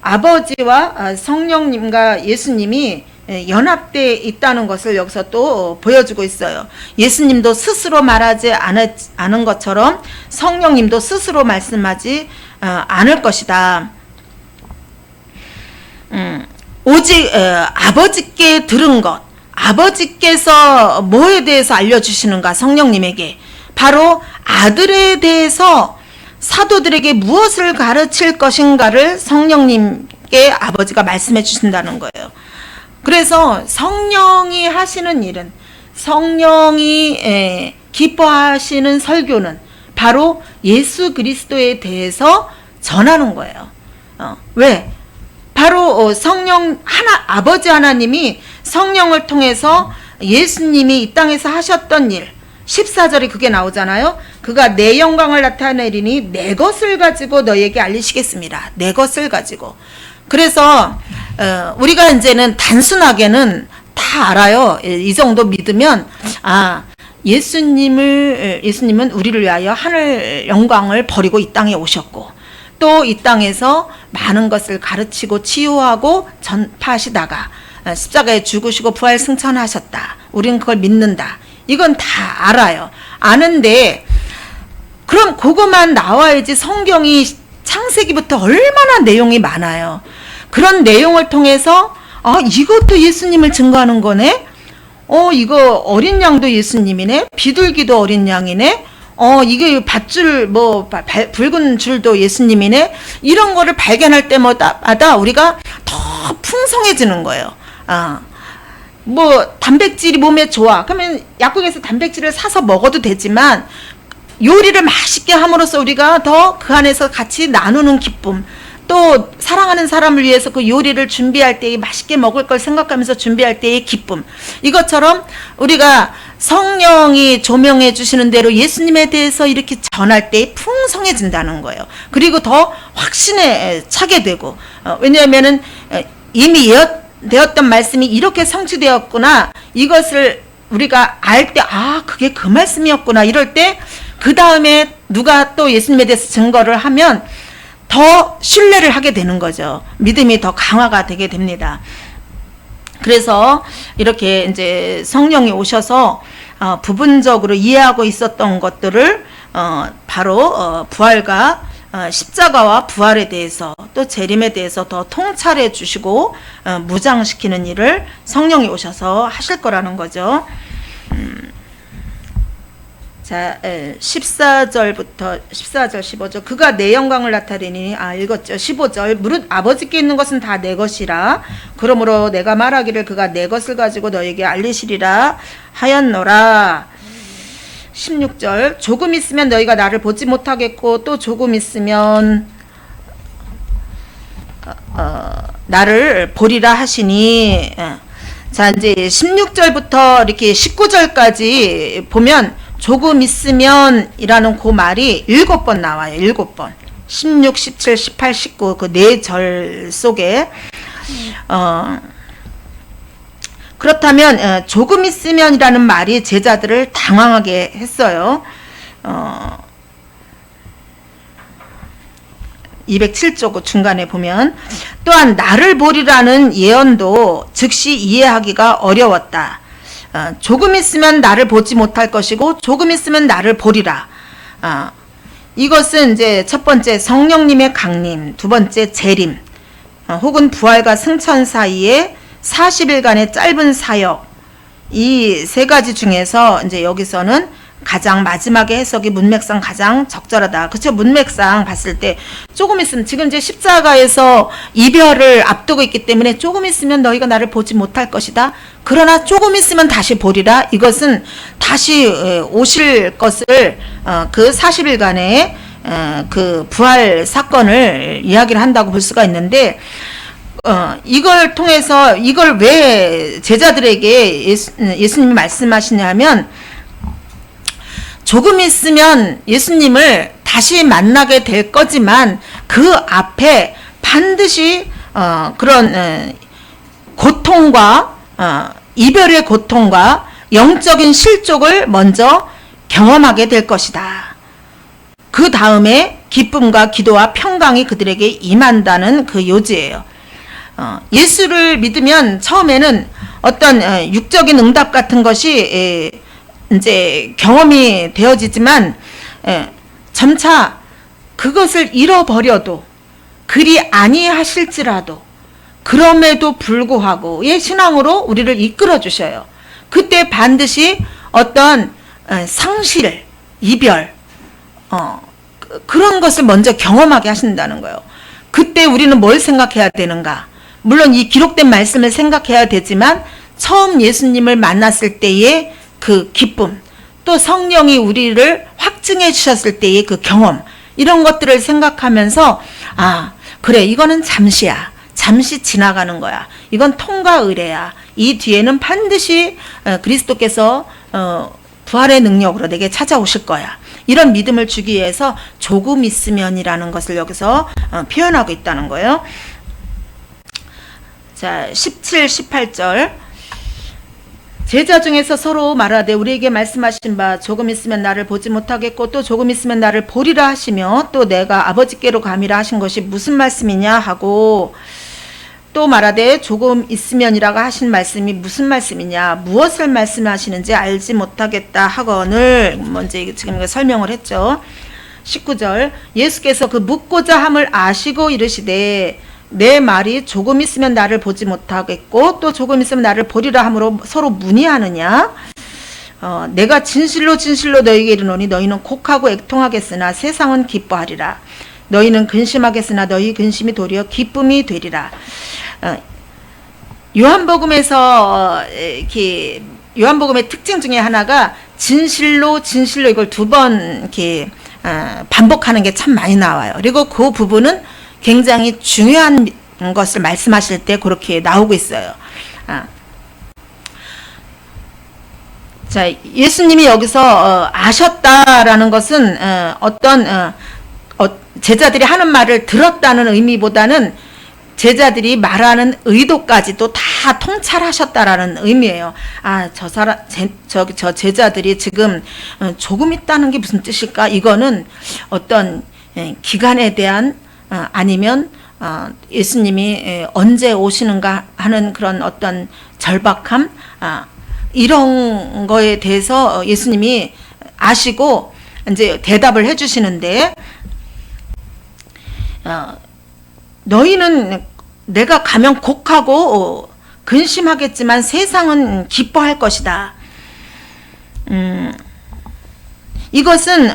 [SPEAKER 1] 아버지와 성령님과 예수님이 연합되어 있다는 것을 여기서 또 보여주고 있어요. 예수님도 스스로 말하지 않은 것처럼 성령님도 스스로 말씀하지 않을 것이다. 오직 아버지께 들은 것, 아버지께서 뭐에 대해서 알려주시는가, 성령님에게 바로 아들에 대해서 사도들에게 무엇을 가르칠 것인가를 성령님께 아버지가 말씀해 주신다는 거예요. 그래서 성령이 하시는 일은, 성령이 기뻐하시는 설교는 바로 예수 그리스도에 대해서 전하는 거예요. 왜? 바로 성령 아버지 하나님이 성령을 통해서 예수님이 이 땅에서 하셨던 일, 14절에 그게 나오잖아요. 그가 내 영광을 나타내리니 내 것을 가지고 너에게 알리시겠습니다. 내 것을 가지고. 그래서 우리가 이제는 단순하게는 다 알아요. 이 정도 믿으면 예수님은 우리를 위하여 하늘 영광을 버리고 이 땅에 오셨고, 또 이 땅에서 많은 것을 가르치고 치유하고 전파하시다가 십자가에 죽으시고 부활 승천하셨다. 우리는 그걸 믿는다. 이건 다 알아요. 아는데 그럼 그것만 나와야지. 성경이 창세기부터 얼마나 내용이 많아요. 그런 내용을 통해서 이것도 예수님을 증거하는 거네. 이거 어린 양도 예수님이네. 비둘기도 어린 양이네. 이게 밧줄 붉은 줄도 예수님이네. 이런 거를 발견할 때마다 우리가 더 풍성해지는 거예요. 단백질이 몸에 좋아. 그러면 약국에서 단백질을 사서 먹어도 되지만, 요리를 맛있게 함으로써 우리가 더 그 안에서 같이 나누는 기쁨, 또 사랑하는 사람을 위해서 그 요리를 준비할 때에 맛있게 먹을 걸 생각하면서 준비할 때의 기쁨, 이것처럼 우리가 성령이 조명해 주시는 대로 예수님에 대해서 이렇게 전할 때 풍성해진다는 거예요. 그리고 더 확신에 차게 되고, 왜냐하면은 이미 되었던 말씀이 이렇게 성취되었구나, 이것을 우리가 알 때 그게 그 말씀이었구나, 이럴 때 그 다음에 누가 또 예수님에 대해서 증거를 하면 더 신뢰를 하게 되는 거죠. 믿음이 더 강화가 되게 됩니다. 그래서 이렇게 이제 성령이 오셔서 부분적으로 이해하고 있었던 것들을 바로 부활과 십자가와 부활에 대해서, 또 재림에 대해서 더 통찰해 주시고 무장시키는 일을 성령이 오셔서 하실 거라는 거죠. 자, 14절부터 14절 15절 그가 내 영광을 나타내니 읽었죠. 15절 무릇 아버지께 있는 것은 다 내 것이라 그러므로 내가 말하기를 그가 내 것을 가지고 너에게 알리시리라 하였노라. 16절 조금 있으면 너희가 나를 보지 못하겠고 또 조금 있으면 나를 보리라 하시니. 자, 이제 16절부터 이렇게 19절까지 보면 조금 있으면 이라는 그 말이 7번 나와요. 7번. 16, 17, 18, 19 그 4절 속에. 그렇다면 조금 있으면 이라는 말이 제자들을 당황하게 했어요. 207쪽 중간에 보면 또한 나를 보리라는 예언도 즉시 이해하기가 어려웠다. 조금 있으면 나를 보지 못할 것이고 조금 있으면 나를 보리라. 이것은 이제 첫 번째 성령님의 강림, 두 번째 재림, 혹은 부활과 승천 사이에 40일간의 짧은 사역, 이 세 가지 중에서 이제 여기서는 가장 마지막에 해석이 문맥상 가장 적절하다. 그렇죠? 문맥상 봤을 때 조금 있으면 지금 이제 십자가에서 이별을 앞두고 있기 때문에 조금 있으면 너희가 나를 보지 못할 것이다. 그러나 조금 있으면 다시 보리라. 이것은 다시 오실 것을 그 40일간의 그 부활 사건을 이야기를 한다고 볼 수가 있는데 이걸 통해서 이걸 왜 제자들에게 예수님이 말씀하시냐면 조금 있으면 예수님을 다시 만나게 될 거지만 그 앞에 반드시 그런 고통과 이별의 고통과 영적인 실족을 먼저 경험하게 될 것이다. 그 다음에 기쁨과 기도와 평강이 그들에게 임한다는 그 요지예요. 예수를 믿으면 처음에는 어떤 육적인 응답 같은 것이 이제 경험이 되어지지만 점차 그것을 잃어버려도 그리 아니하실지라도 그럼에도 불구하고 신앙으로 우리를 이끌어 주셔요. 그때 반드시 어떤 상실, 이별 그런 것을 먼저 경험하게 하신다는 거예요. 그때 우리는 뭘 생각해야 되는가? 물론 이 기록된 말씀을 생각해야 되지만 처음 예수님을 만났을 때의 그 기쁨, 또 성령이 우리를 확증해 주셨을 때의 그 경험, 이런 것들을 생각하면서 그래, 이거는 잠시야. 잠시 지나가는 거야. 이건 통과 의례야. 이 뒤에는 반드시 그리스도께서 부활의 능력으로 내게 찾아오실 거야. 이런 믿음을 주기 위해서 조금 있으면이라는 것을 여기서 표현하고 있다는 거예요. 자, 17, 18절. 제자 중에서 서로 말하되 우리에게 말씀하신 바 조금 있으면 나를 보지 못하겠고 또 조금 있으면 나를 보리라 하시며 또 내가 아버지께로 감이라 하신 것이 무슨 말씀이냐 하고 또 말하되 조금 있으면이라고 하신 말씀이 무슨 말씀이냐, 무엇을 말씀하시는지 알지 못하겠다 하거늘 먼저 지금 설명을 했죠. 19절. 예수께서 그 묻고자 함을 아시고 이르시되 내 말이 조금 있으면 나를 보지 못하겠고 또 조금 있으면 나를 보리라 함으로 서로 문의하느냐. 내가 진실로 진실로 너희에게 이르노니 너희는 곡하고 애통하겠으나 세상은 기뻐하리라. 너희는 근심하겠으나 너희 근심이 도리어 기쁨이 되리라. 요한복음에서 요한복음의 특징 중에 하나가 진실로 진실로 이걸 두 번 이렇게 반복하는 게 참 많이 나와요. 그리고 그 부분은 굉장히 중요한 것을 말씀하실 때 그렇게 나오고 있어요. 자, 예수님이 여기서 아셨다라는 것은 어떤 제자들이 하는 말을 들었다는 의미보다는 제자들이 말하는 의도까지도 다 통찰하셨다라는 의미예요. 저 제자들이 지금 조금 있다는 게 무슨 뜻일까? 이거는 어떤 기간에 대한 아니면 예수님이 언제 오시는가 하는 그런 어떤 절박함, 이런 거에 대해서 예수님이 아시고 이제 대답을 해주시는데, 너희는 내가 가면 곡하고 근심하겠지만 세상은 기뻐할 것이다. 이것은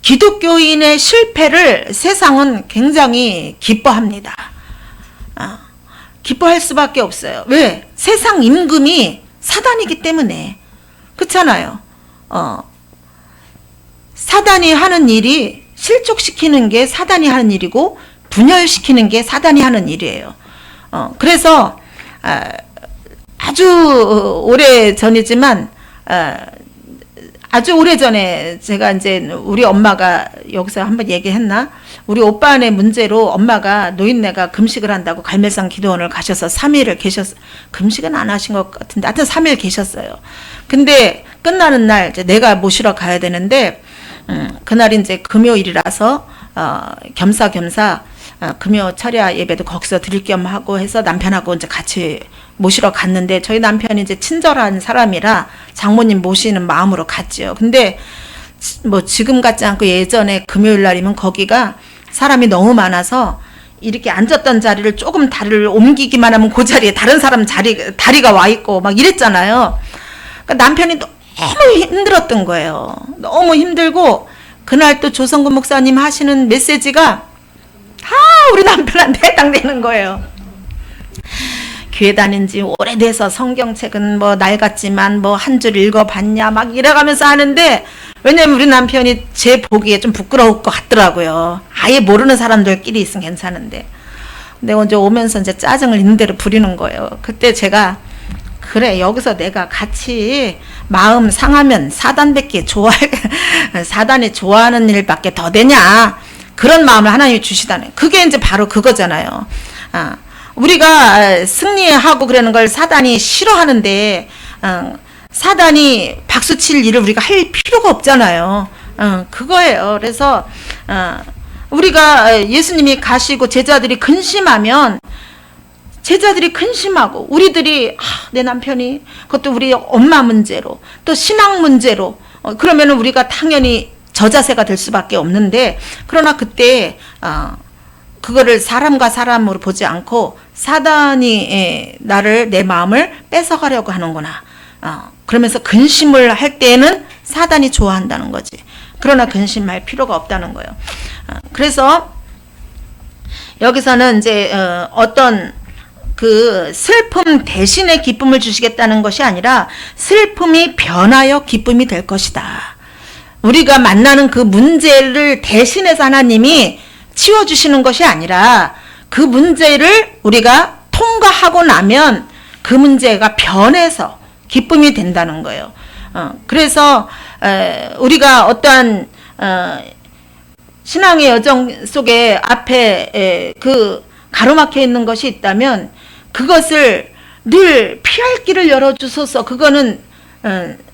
[SPEAKER 1] 기독교인의 실패를 세상은 굉장히 기뻐합니다. 기뻐할 수밖에 없어요. 왜? 세상 임금이 사단이기 때문에. 그렇잖아요. 사단이 하는 일이 실족시키는 게 사단이 하는 일이고 분열시키는 게 사단이 하는 일이에요. 그래서 아주 오래 전이지만 아주 오래전에 제가 이제 우리 엄마가 여기서 한번 얘기했나? 우리 오빠네 문제로 엄마가 노인네가 금식을 한다고 갈매산 기도원을 가셔서 3일을 금식은 안 하신 것 같은데 하여튼 3일 계셨어요. 근데 끝나는 날 이제 내가 모시러 가야 되는데 그날 이제 금요일이라서 겸사겸사 금요 철야 예배도 거기서 드릴 겸 하고 해서 남편하고 이제 같이 모시러 갔는데, 저희 남편이 이제 친절한 사람이라 장모님 모시는 마음으로 갔지요. 근데 뭐 지금 같지 않고 예전에 금요일 날이면 거기가 사람이 너무 많아서 이렇게 앉았던 자리를 조금 다리를 옮기기만 하면 그 자리에 다른 사람 다리가 와 있고 막 이랬잖아요. 그러니까 남편이 너무 힘들었던 거예요. 너무 힘들고, 그날 또 조성근 목사님 하시는 메시지가 다 우리 남편한테 해당되는 거예요. 교회 다닌 지 오래돼서 성경책은 뭐 낡았지만 뭐 한 줄 읽어봤냐 막 이래가면서 하는데, 왜냐면 우리 남편이 제 보기에 좀 부끄러울 것 같더라고요. 아예 모르는 사람들끼리 있으면 괜찮은데. 근데 언제 오면서 이제 짜증을 있는 대로 부리는 거예요. 그때 제가, 그래, 여기서 내가 같이 마음 상하면 사단밖에 사단이 좋아하는 일밖에 더 되냐, 그런 마음을 하나님이 주시다는, 그게 이제 바로 그거잖아요. 우리가 승리하고 그러는 걸 사단이 싫어하는데, 사단이 박수칠 일을 우리가 할 필요가 없잖아요. 그거예요. 그래서 우리가 예수님이 가시고 제자들이 근심하면, 제자들이 근심하고 우리들이 내 남편이, 그것도 우리 엄마 문제로 또 신앙 문제로, 그러면은 우리가 당연히 저자세가 될 수밖에 없는데, 그러나 그때 그거를 사람과 사람으로 보지 않고 사단이 내 마음을 뺏어가려고 하는구나, 그러면서 근심을 할 때에는 사단이 좋아한다는 거지. 그러나 근심할 필요가 없다는 거예요. 그래서 여기서는 이제 어떤 그 슬픔 대신에 기쁨을 주시겠다는 것이 아니라, 슬픔이 변하여 기쁨이 될 것이다. 우리가 만나는 그 문제를 대신해서 하나님이 치워주시는 것이 아니라, 그 문제를 우리가 통과하고 나면 그 문제가 변해서 기쁨이 된다는 거예요. 그래서 우리가 어떠한 신앙의 여정 속에 앞에 그 가로막혀 있는 것이 있다면, 그것을 늘 피할 길을 열어주소서. 그거는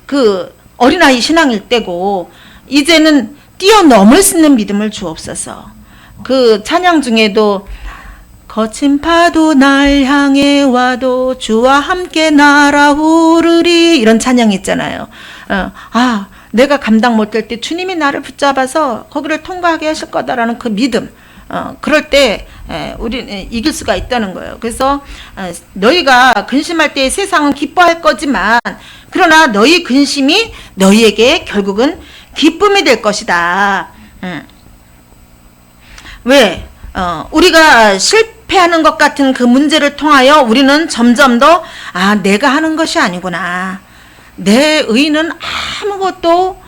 [SPEAKER 1] 그 어린아이 신앙일 때고, 이제는 뛰어넘을 수 있는 믿음을 주옵소서. 그 찬양 중에도 거친 파도 날 향해 와도 주와 함께 날아오르리, 이런 찬양이 있잖아요. 내가 감당 못할 때 주님이 나를 붙잡아서 거기를 통과하게 하실 거다라는 그 믿음, 그럴 때 우리는 이길 수가 있다는 거예요. 그래서 너희가 근심할 때 세상은 기뻐할 거지만, 그러나 너희 근심이 너희에게 결국은 기쁨이 될 것이다. 왜? 우리가 실패하는 것 같은 그 문제를 통하여 우리는 점점 더 내가 하는 것이 아니구나, 내 의는 아무것도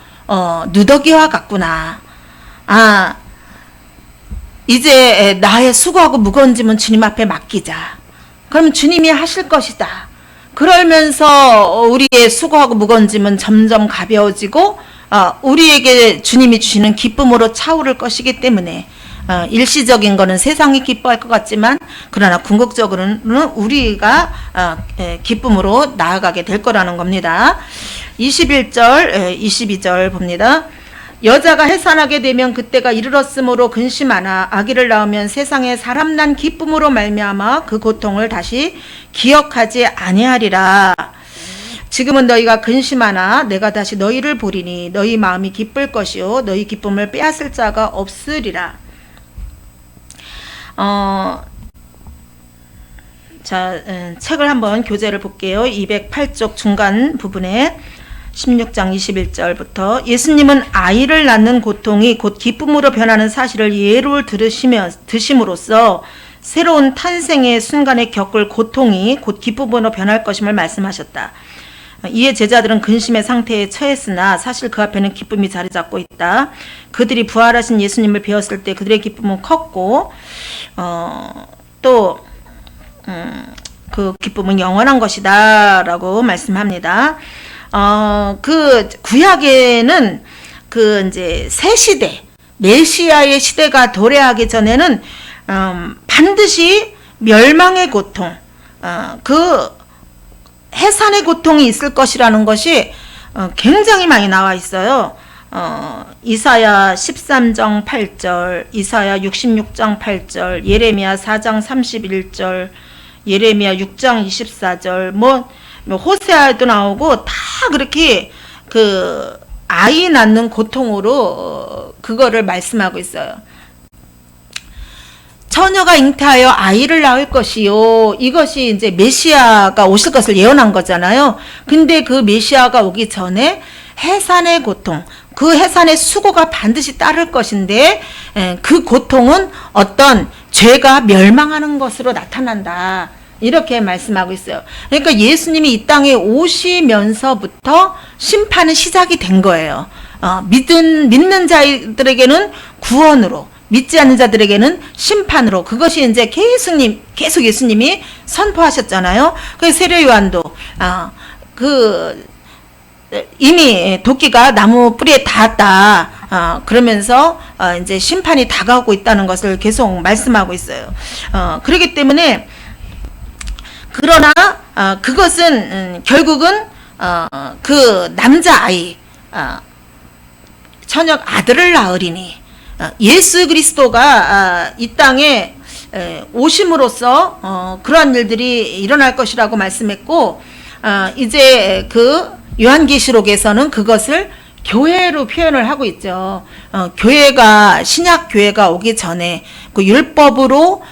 [SPEAKER 1] 누더기와 같구나, 이제 나의 수고하고 무거운 짐은 주님 앞에 맡기자. 그럼 주님이 하실 것이다. 그러면서 우리의 수고하고 무거운 짐은 점점 가벼워지고, 우리에게 주님이 주시는 기쁨으로 차오를 것이기 때문에, 일시적인 거는 세상이 기뻐할 것 같지만, 그러나 궁극적으로는 우리가 기쁨으로 나아가게 될 거라는 겁니다. 21절, 22절 봅니다. 여자가 해산하게 되면 그때가 이르렀으므로 근심하나 아기를 낳으면 세상에 사람 난 기쁨으로 말미암아 그 고통을 다시 기억하지 아니하리라. 지금은 너희가 근심하나 내가 다시 너희를 보리니 너희 마음이 기쁠 것이요 너희 기쁨을 빼앗을 자가 없으리라. 책을 한번 교재를 볼게요. 208쪽 중간 부분에 16장 21절부터 예수님은 아이를 낳는 고통이 곧 기쁨으로 변하는 사실을 예로 드심으로써 새로운 탄생의 순간에 겪을 고통이 곧 기쁨으로 변할 것임을 말씀하셨다. 이에 제자들은 근심의 상태에 처했으나 사실 그 앞에는 기쁨이 자리 잡고 있다. 그들이 부활하신 예수님을 배웠을 때 그들의 기쁨은 컸고 또 그 기쁨은 영원한 것이다 라고 말씀합니다. 그 구약에는 그 이제 새 시대, 메시아의 시대가 도래하기 전에는 반드시 멸망의 고통, 그 해산의 고통이 있을 것이라는 것이 굉장히 많이 나와 있어요. 이사야 13장 8절, 이사야 66장 8절, 예레미야 4장 31절, 예레미야 6장 24절, 호세아도 나오고 다 그렇게 그 아이 낳는 고통으로 그거를 말씀하고 있어요. 처녀가 잉태하여 아이를 낳을 것이요. 이것이 이제 메시아가 오실 것을 예언한 거잖아요. 근데 그 메시아가 오기 전에 해산의 고통, 그 해산의 수고가 반드시 따를 것인데 그 고통은 어떤 죄가 멸망하는 것으로 나타난다. 이렇게 말씀하고 있어요. 그러니까 예수님이 이 땅에 오시면서부터 심판은 시작이 된 거예요. 믿는 자들에게는 구원으로, 믿지 않는 자들에게는 심판으로. 그것이 이제 계속 예수님이 선포하셨잖아요. 그 세례 요한도 이미 도끼가 나무 뿌리에 닿았다. 그러면서 이제 심판이 다가오고 있다는 것을 계속 말씀하고 있어요. 그렇기 때문에 그러나 그것은 결국은 그 남자아이 처녀 아들을 낳으리니 예수 그리스도가 이 땅에 오심으로써 그러한 일들이 일어날 것이라고 말씀했고, 이제 그 요한계시록에서는 그것을 교회로 표현을 하고 있죠. 신약 교회가 오기 전에 그 율법으로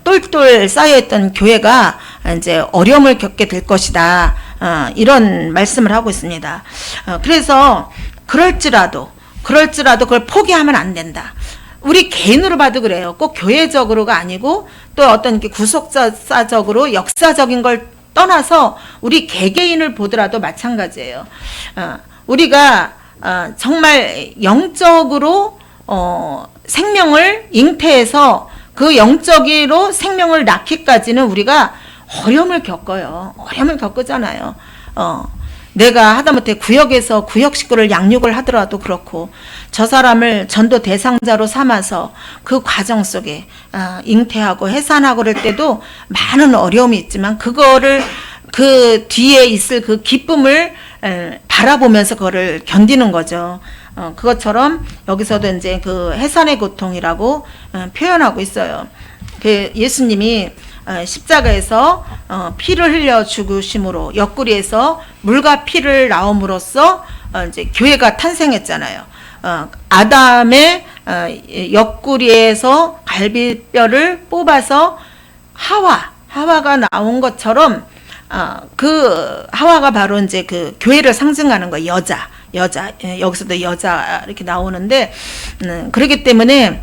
[SPEAKER 1] 똘똘 쌓여있던 교회가 이제 어려움을 겪게 될 것이다. 이런 말씀을 하고 있습니다. 그래서 그럴지라도 그걸 포기하면 안 된다. 우리 개인으로 봐도 그래요. 꼭 교회적으로가 아니고 또 어떤 구속사적으로 역사적인 걸 떠나서 우리 개개인을 보더라도 마찬가지예요. 우리가 정말 영적으로 생명을 잉태해서 그 영적으로 생명을 낳기까지는 우리가 어려움을 겪어요. 어려움을 겪잖아요. 내가 하다못해 구역에서 구역 식구를 양육을 하더라도 그렇고, 저 사람을 전도 대상자로 삼아서 그 과정 속에 잉태하고 해산하고 그럴 때도 많은 어려움이 있지만 그거를 그 뒤에 있을 그 기쁨을 바라보면서 그거를 견디는 거죠. 그것처럼 여기서도 이제 그 해산의 고통이라고 표현하고 있어요. 그 예수님이 십자가에서 피를 흘려 죽으심으로 옆구리에서 물과 피를 나옴으로써 이제 교회가 탄생했잖아요. 아담의 옆구리에서 갈비뼈를 뽑아서 하와가 나온 것처럼 그 하와가 바로 이제 그 교회를 상징하는 거예요. 여자 여기서도 여자 이렇게 나오는데 그렇기 때문에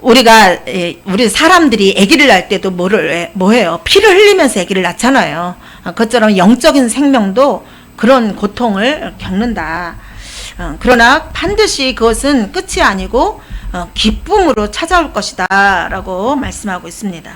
[SPEAKER 1] 우리 사람들이 아기를 낳을 때도 뭐해요? 피를 흘리면서 아기를 낳잖아요. 그것처럼 영적인 생명도 그런 고통을 겪는다. 그러나 반드시 그것은 끝이 아니고 기쁨으로 찾아올 것이다 라고 말씀하고 있습니다.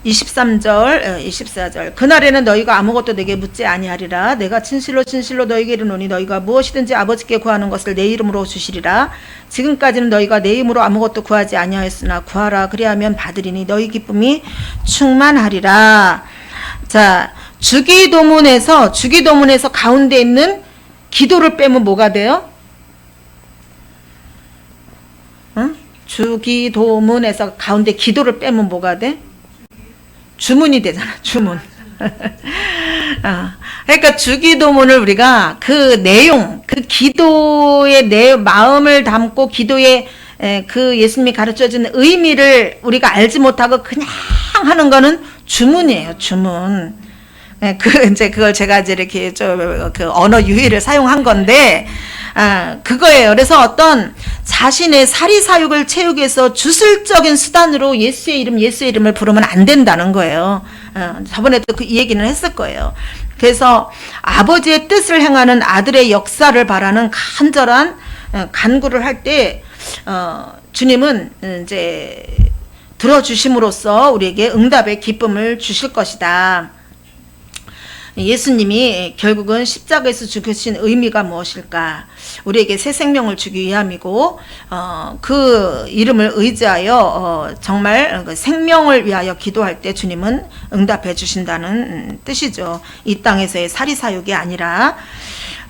[SPEAKER 1] 23절, 24절. 그날에는 너희가 아무것도 내게 묻지 아니하리라. 내가 진실로 너희에게 이르노니 너희가 무엇이든지 아버지께 구하는 것을 내 이름으로 주시리라. 지금까지는 너희가 내 이름으로 아무것도 구하지 아니하였으나 구하라. 그리하면 받으리니 너희 기쁨이 충만하리라. 자, 주기도문에서 가운데 있는 기도를 빼면 뭐가 돼요? 응? 주기도문에서 가운데 기도를 빼면 뭐가 돼? 주문이 되잖아, 주문. 그러니까 주기도문을 우리가 그 내용, 그 기도의 마음을 담고 기도의 그 예수님이 가르쳐준 의미를 우리가 알지 못하고 그냥 하는 거는 주문이에요, 주문. 그걸 제가 이제 이렇게 그 언어 유희를 사용한 건데, 그거예요. 그래서 어떤 자신의 사리사욕을 채우기 위해서 주술적인 수단으로 예수의 이름을 부르면 안 된다는 거예요. 저번에도 이 얘기는 했을 거예요. 그래서 아버지의 뜻을 행하는 아들의 역사를 바라는 간절한 간구를 할 때, 주님은 이제 들어주심으로써 우리에게 응답의 기쁨을 주실 것이다. 예수님이 결국은 십자가에서 죽으신 의미가 무엇일까? 우리에게 새 생명을 주기 위함이고, 그 이름을 의지하여 정말 그 생명을 위하여 기도할 때 주님은 응답해 주신다는 뜻이죠. 이 땅에서의 사리사욕이 아니라.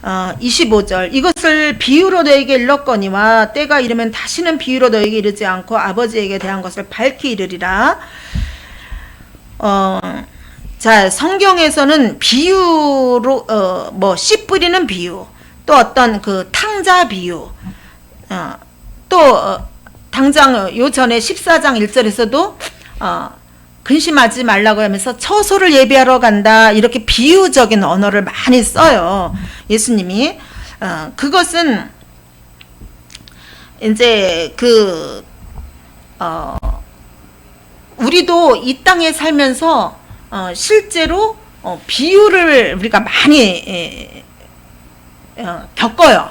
[SPEAKER 1] 25절, 이것을 비유로 너에게 일렀거니와 때가 이르면 다시는 비유로 너에게 이르지 않고 아버지에게 대한 것을 밝히 이르리라. 자, 성경에서는 비유로, 씨 뿌리는 비유, 또 어떤 그 탕자 비유, 당장 요 전에 14장 1절에서도, 근심하지 말라고 하면서 처소를 예비하러 간다, 이렇게 비유적인 언어를 많이 써요. 예수님이. 그것은 이제 우리도 이 땅에 살면서 실제로 비유를 우리가 많이 겪어요.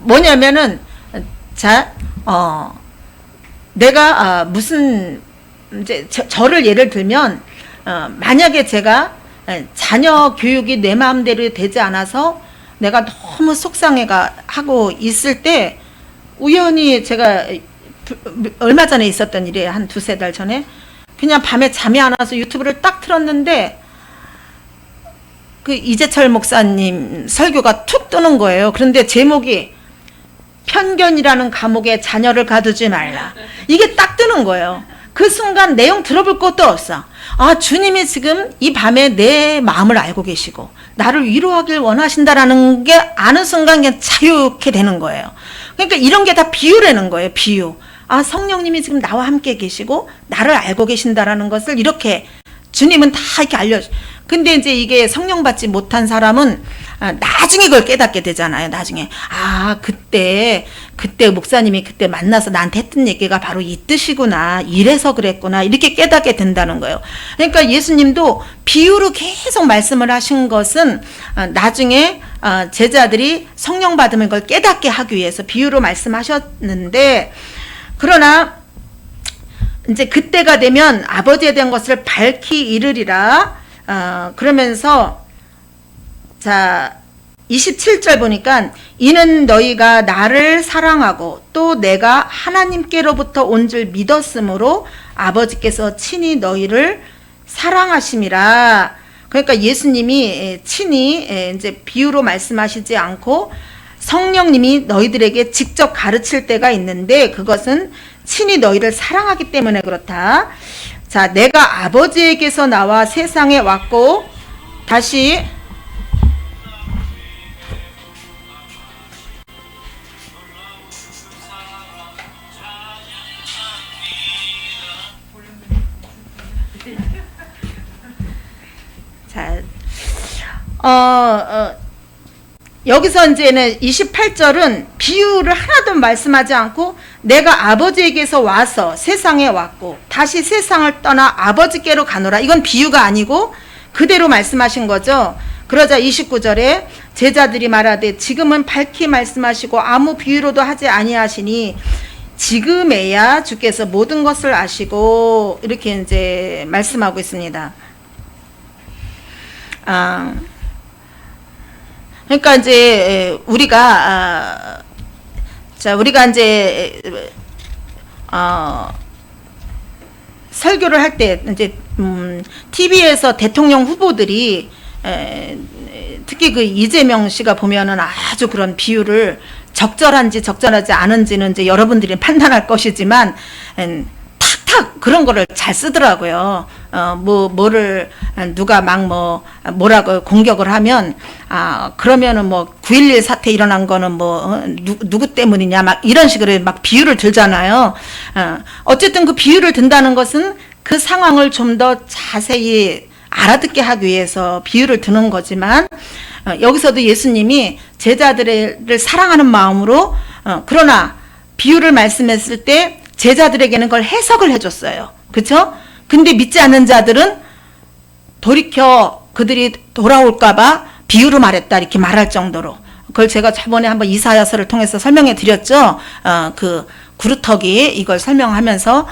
[SPEAKER 1] 뭐냐면은 내가 무슨 이제 저를 예를 들면 만약에 제가 자녀 교육이 내 마음대로 되지 않아서 내가 너무 속상해하고 있을 때 우연히 제가 얼마 전에 있었던 일이에요. 한 두세 달 전에 그냥 밤에 잠이 안 와서 유튜브를 딱 틀었는데 그 이재철 목사님 설교가 툭 뜨는 거예요. 그런데 제목이 편견이라는 감옥에 자녀를 가두지 말라. 이게 딱 뜨는 거예요. 그 순간 내용 들어볼 것도 없어. 아, 주님이 지금 이 밤에 내 마음을 알고 계시고 나를 위로하길 원하신다라는 게 아는 순간 그냥 자유케 되는 거예요. 그러니까 이런 게 다 비유라는 거예요. 비유. 아, 성령님이 지금 나와 함께 계시고 나를 알고 계신다라는 것을 이렇게 주님은 다 이렇게 알려줘. 근데 이제 이게 성령 받지 못한 사람은 나중에 그걸 깨닫게 되잖아요. 나중에 그때 목사님이 그때 만나서 나한테 했던 얘기가 바로 이 뜻이구나, 이래서 그랬구나, 이렇게 깨닫게 된다는 거예요. 그러니까 예수님도 비유로 계속 말씀을 하신 것은 나중에 제자들이 성령 받으면 그걸 깨닫게 하기 위해서 비유로 말씀하셨는데, 그러나 이제 그때가 되면 아버지에 대한 것을 밝히 이르리라. 그러면서 자 27절 보니까 이는 너희가 나를 사랑하고 또 내가 하나님께로부터 온 줄 믿었으므로 아버지께서 친히 너희를 사랑하심이라. 그러니까 예수님이 친히 이제 비유로 말씀하시지 않고 성령님이 너희들에게 직접 가르칠 때가 있는데 그것은 친히 너희를 사랑하기 때문에 그렇다. 자, 내가 아버지에게서 나와 세상에 왔고 다시 자, 여기서 이제는 28절은 비유를 하나도 말씀하지 않고 내가 아버지에게서 와서 세상에 왔고 다시 세상을 떠나 아버지께로 가노라. 이건 비유가 아니고 그대로 말씀하신 거죠. 그러자 29절에 제자들이 말하되 지금은 밝히 말씀하시고 아무 비유로도 하지 아니하시니 지금에야 주께서 모든 것을 아시고 이렇게 이제 말씀하고 있습니다. 그러니까 이제 우리가 이제 설교를 할 때 이제 TV에서 대통령 후보들이 특히 그 이재명 씨가 보면은 아주 그런 비유를 적절한지 적절하지 않은지는 이제 여러분들이 판단할 것이지만 탁탁 그런 거를 잘 쓰더라고요. 뭐를 누가 막 뭐라고 공격을 하면 그러면은 뭐 9.11 사태 일어난 거는 누구 때문이냐 막 이런 식으로 막 비유를 들잖아요. 어쨌든 그 비유를 든다는 것은 그 상황을 좀 더 자세히 알아듣게 하기 위해서 비유를 드는 거지만 여기서도 예수님이 제자들을 사랑하는 마음으로 그러나 비유를 말씀했을 때 제자들에게는 그걸 해석을 해줬어요. 그렇죠? 근데 믿지 않는 자들은 돌이켜 그들이 돌아올까봐 비유로 말했다 이렇게 말할 정도로. 그걸 제가 저번에 한번 이사야서를 통해서 설명해 드렸죠. 그 구루터기 이걸 설명하면서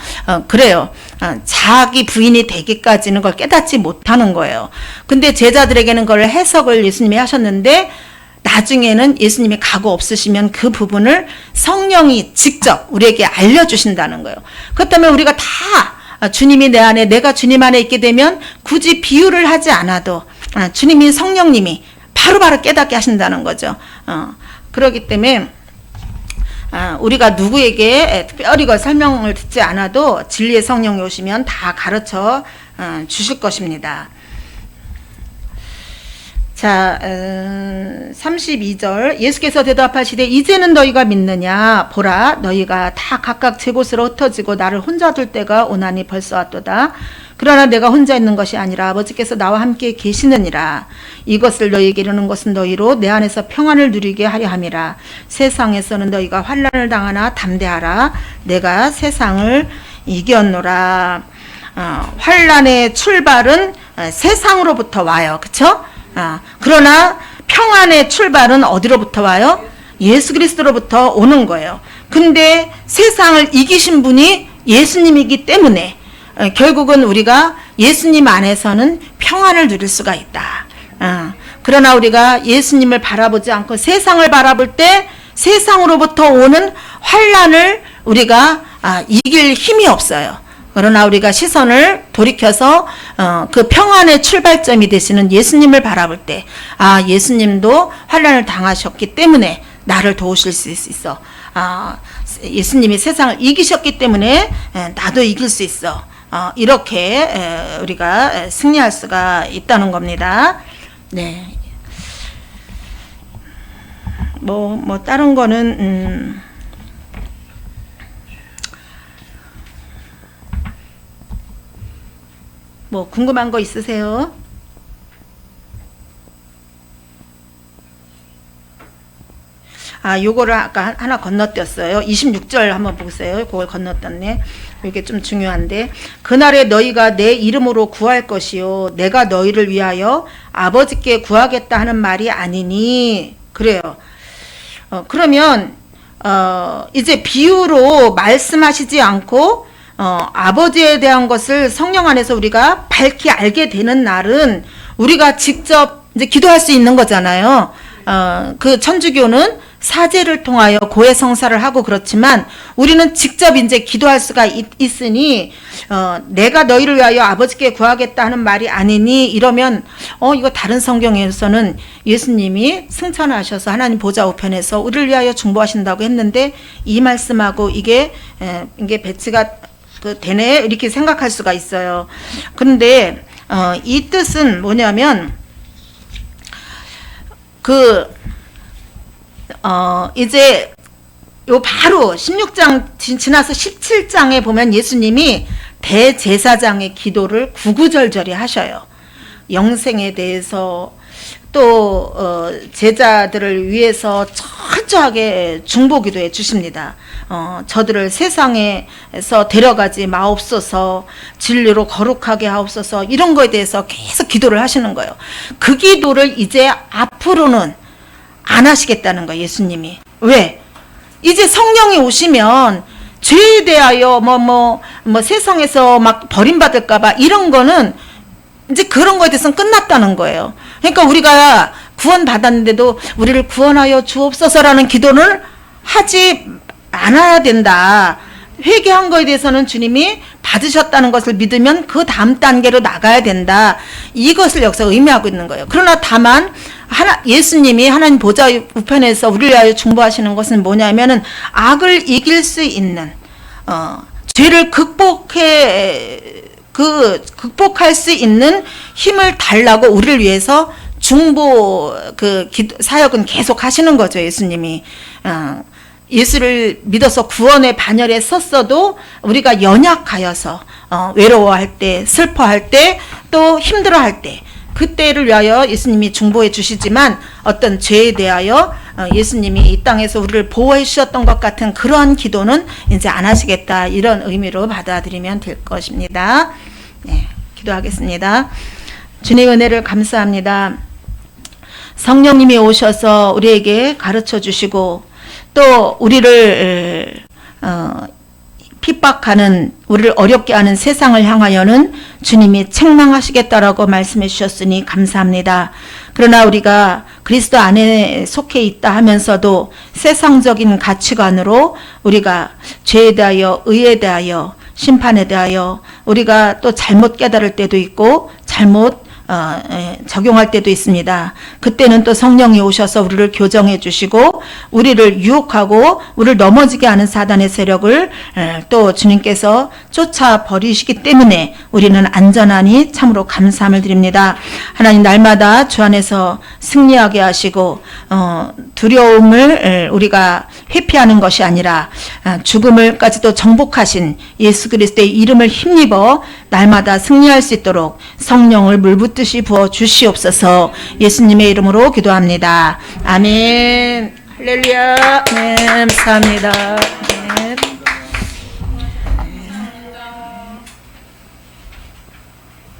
[SPEAKER 1] 그래요. 자기 부인이 되기까지는 걸 깨닫지 못하는 거예요. 근데 제자들에게는 그걸 해석을 예수님이 하셨는데 나중에는 예수님이 각오 없으시면 그 부분을 성령이 직접 우리에게 알려주신다는 거예요. 그렇다면 우리가 다 주님이 내 안에, 내가 주님 안에 있게 되면 굳이 비유를 하지 않아도 주님이, 성령님이 바로바로 깨닫게 하신다는 거죠. 그렇기 때문에 우리가 누구에게 특별히 그 설명을 듣지 않아도 진리의 성령이 오시면 다 가르쳐 주실 것입니다. 자, 32절 예수께서 대답하시되 이제는 너희가 믿느냐? 보라, 너희가 다 각각 제 곳으로 흩어지고 나를 혼자 둘 때가 오나니 벌써 왔도다. 그러나 내가 혼자 있는 것이 아니라 아버지께서 나와 함께 계시느니라. 이것을 너희에게 이르는 것은 너희로 내 안에서 평안을 누리게 하려 함이라. 세상에서는 너희가 환난을 당하나 담대하라. 내가 세상을 이겼노라. 환난의 출발은 세상으로부터 와요. 그쵸? 그러나 평안의 출발은 어디로부터 와요? 예수 그리스도로부터 오는 거예요. 근데 세상을 이기신 분이 예수님이기 때문에 결국은 우리가 예수님 안에서는 평안을 누릴 수가 있다. 그러나 우리가 예수님을 바라보지 않고 세상을 바라볼 때 세상으로부터 오는 환난을 우리가 이길 힘이 없어요. 그러나 우리가 시선을 돌이켜서 그 평안의 출발점이 되시는 예수님을 바라볼 때 예수님도 환난을 당하셨기 때문에 나를 도우실 수 있어. 예수님이 세상을 이기셨기 때문에 나도 이길 수 있어. 이렇게 우리가 승리할 수가 있다는 겁니다. 네. 뭐 다른 거는 뭐 궁금한 거 있으세요? 요거를 아까 하나 건너뛰었어요. 26절 한번 보세요. 그걸 건너뛰었네. 이게 좀 중요한데, 그날에 너희가 내 이름으로 구할 것이요 내가 너희를 위하여 아버지께 구하겠다 하는 말이 아니니. 그래요. 그러면 이제 비유로 말씀하시지 않고 아버지에 대한 것을 성령 안에서 우리가 밝히 알게 되는 날은 우리가 직접 이제 기도할 수 있는 거잖아요. 그 천주교는 사제를 통하여 고해 성사를 하고 그렇지만 우리는 직접 이제 기도할 수가 있으니 내가 너희를 위하여 아버지께 구하겠다 하는 말이 아니니 이러면 이거 다른 성경에서는 예수님이 승천하셔서 하나님 보좌 우편에서 우리를 위하여 중보하신다고 했는데 이 말씀하고 이게 배치가 되네 이렇게 생각할 수가 있어요. 그런데 이 뜻은 뭐냐면 이제 요 바로 16장 지나서 17장에 보면 예수님이 대제사장의 기도를 구구절절히 하셔요. 영생에 대해서 또 제자들을 위해서 철저하게 중보기도해 주십니다. 저들을 세상에서 데려가지 마옵소서, 진리로 거룩하게 하옵소서, 이런 거에 대해서 계속 기도를 하시는 거예요. 그 기도를 이제 앞으로는 안 하시겠다는 거예요, 예수님이. 왜? 이제 성령이 오시면 죄에 대하여 세상에서 막 버림받을까봐 이런 거는 이제 그런 거에 대해서는 끝났다는 거예요. 그러니까 우리가 구원받았는데도 우리를 구원하여 주옵소서라는 기도를 하지 않아야 된다. 회개한 거에 대해서는 주님이 받으셨다는 것을 믿으면 그 다음 단계로 나가야 된다. 이것을 여기서 의미하고 있는 거예요. 그러나 다만 예수님이 하나님 보좌 우편에서 우리를 위하여 중보하시는 것은 뭐냐면은 악을 이길 수 있는 죄를 극복할 수 있는 힘을 달라고 우리를 위해서 중보 사역은 계속 하시는 거죠. 예수님이 예수를 믿어서 구원의 반열에 섰어도 우리가 연약하여서 외로워할 때, 슬퍼할 때, 또 힘들어할 때 그때를 위하여 예수님이 중보해 주시지만 어떤 죄에 대하여 예수님이 이 땅에서 우리를 보호해 주셨던 것 같은 그러한 기도는 이제 안 하시겠다, 이런 의미로 받아들이면 될 것입니다. 네, 기도하겠습니다. 주님의 은혜를 감사합니다. 성령님이 오셔서 우리에게 가르쳐 주시고 또 우리를 핍박하는, 우리를 어렵게 하는 세상을 향하여는 주님이 책망하시겠다라고 말씀해 주셨으니 감사합니다. 그러나 우리가 그리스도 안에 속해 있다 하면서도 세상적인 가치관으로 우리가 죄에 대하여, 의에 대하여, 심판에 대하여 우리가 또 잘못 깨달을 때도 있고 잘못 적용할 때도 있습니다. 그때는 또 성령이 오셔서 우리를 교정해 주시고 우리를 유혹하고 우리를 넘어지게 하는 사단의 세력을 또 주님께서 쫓아 버리시기 때문에 우리는 안전하니 참으로 감사함을 드립니다. 하나님, 날마다 주 안에서 승리하게 하시고 두려움을 우리가 회피하는 것이 아니라 죽음을까지도 정복하신 예수 그리스도의 이름을 힘입어 날마다 승리할 수 있도록 성령을 물붓듯이 부어 주시옵소서. 예수님의 이름으로 기도합니다. 아멘. 할렐루야. 네, 감사합니다.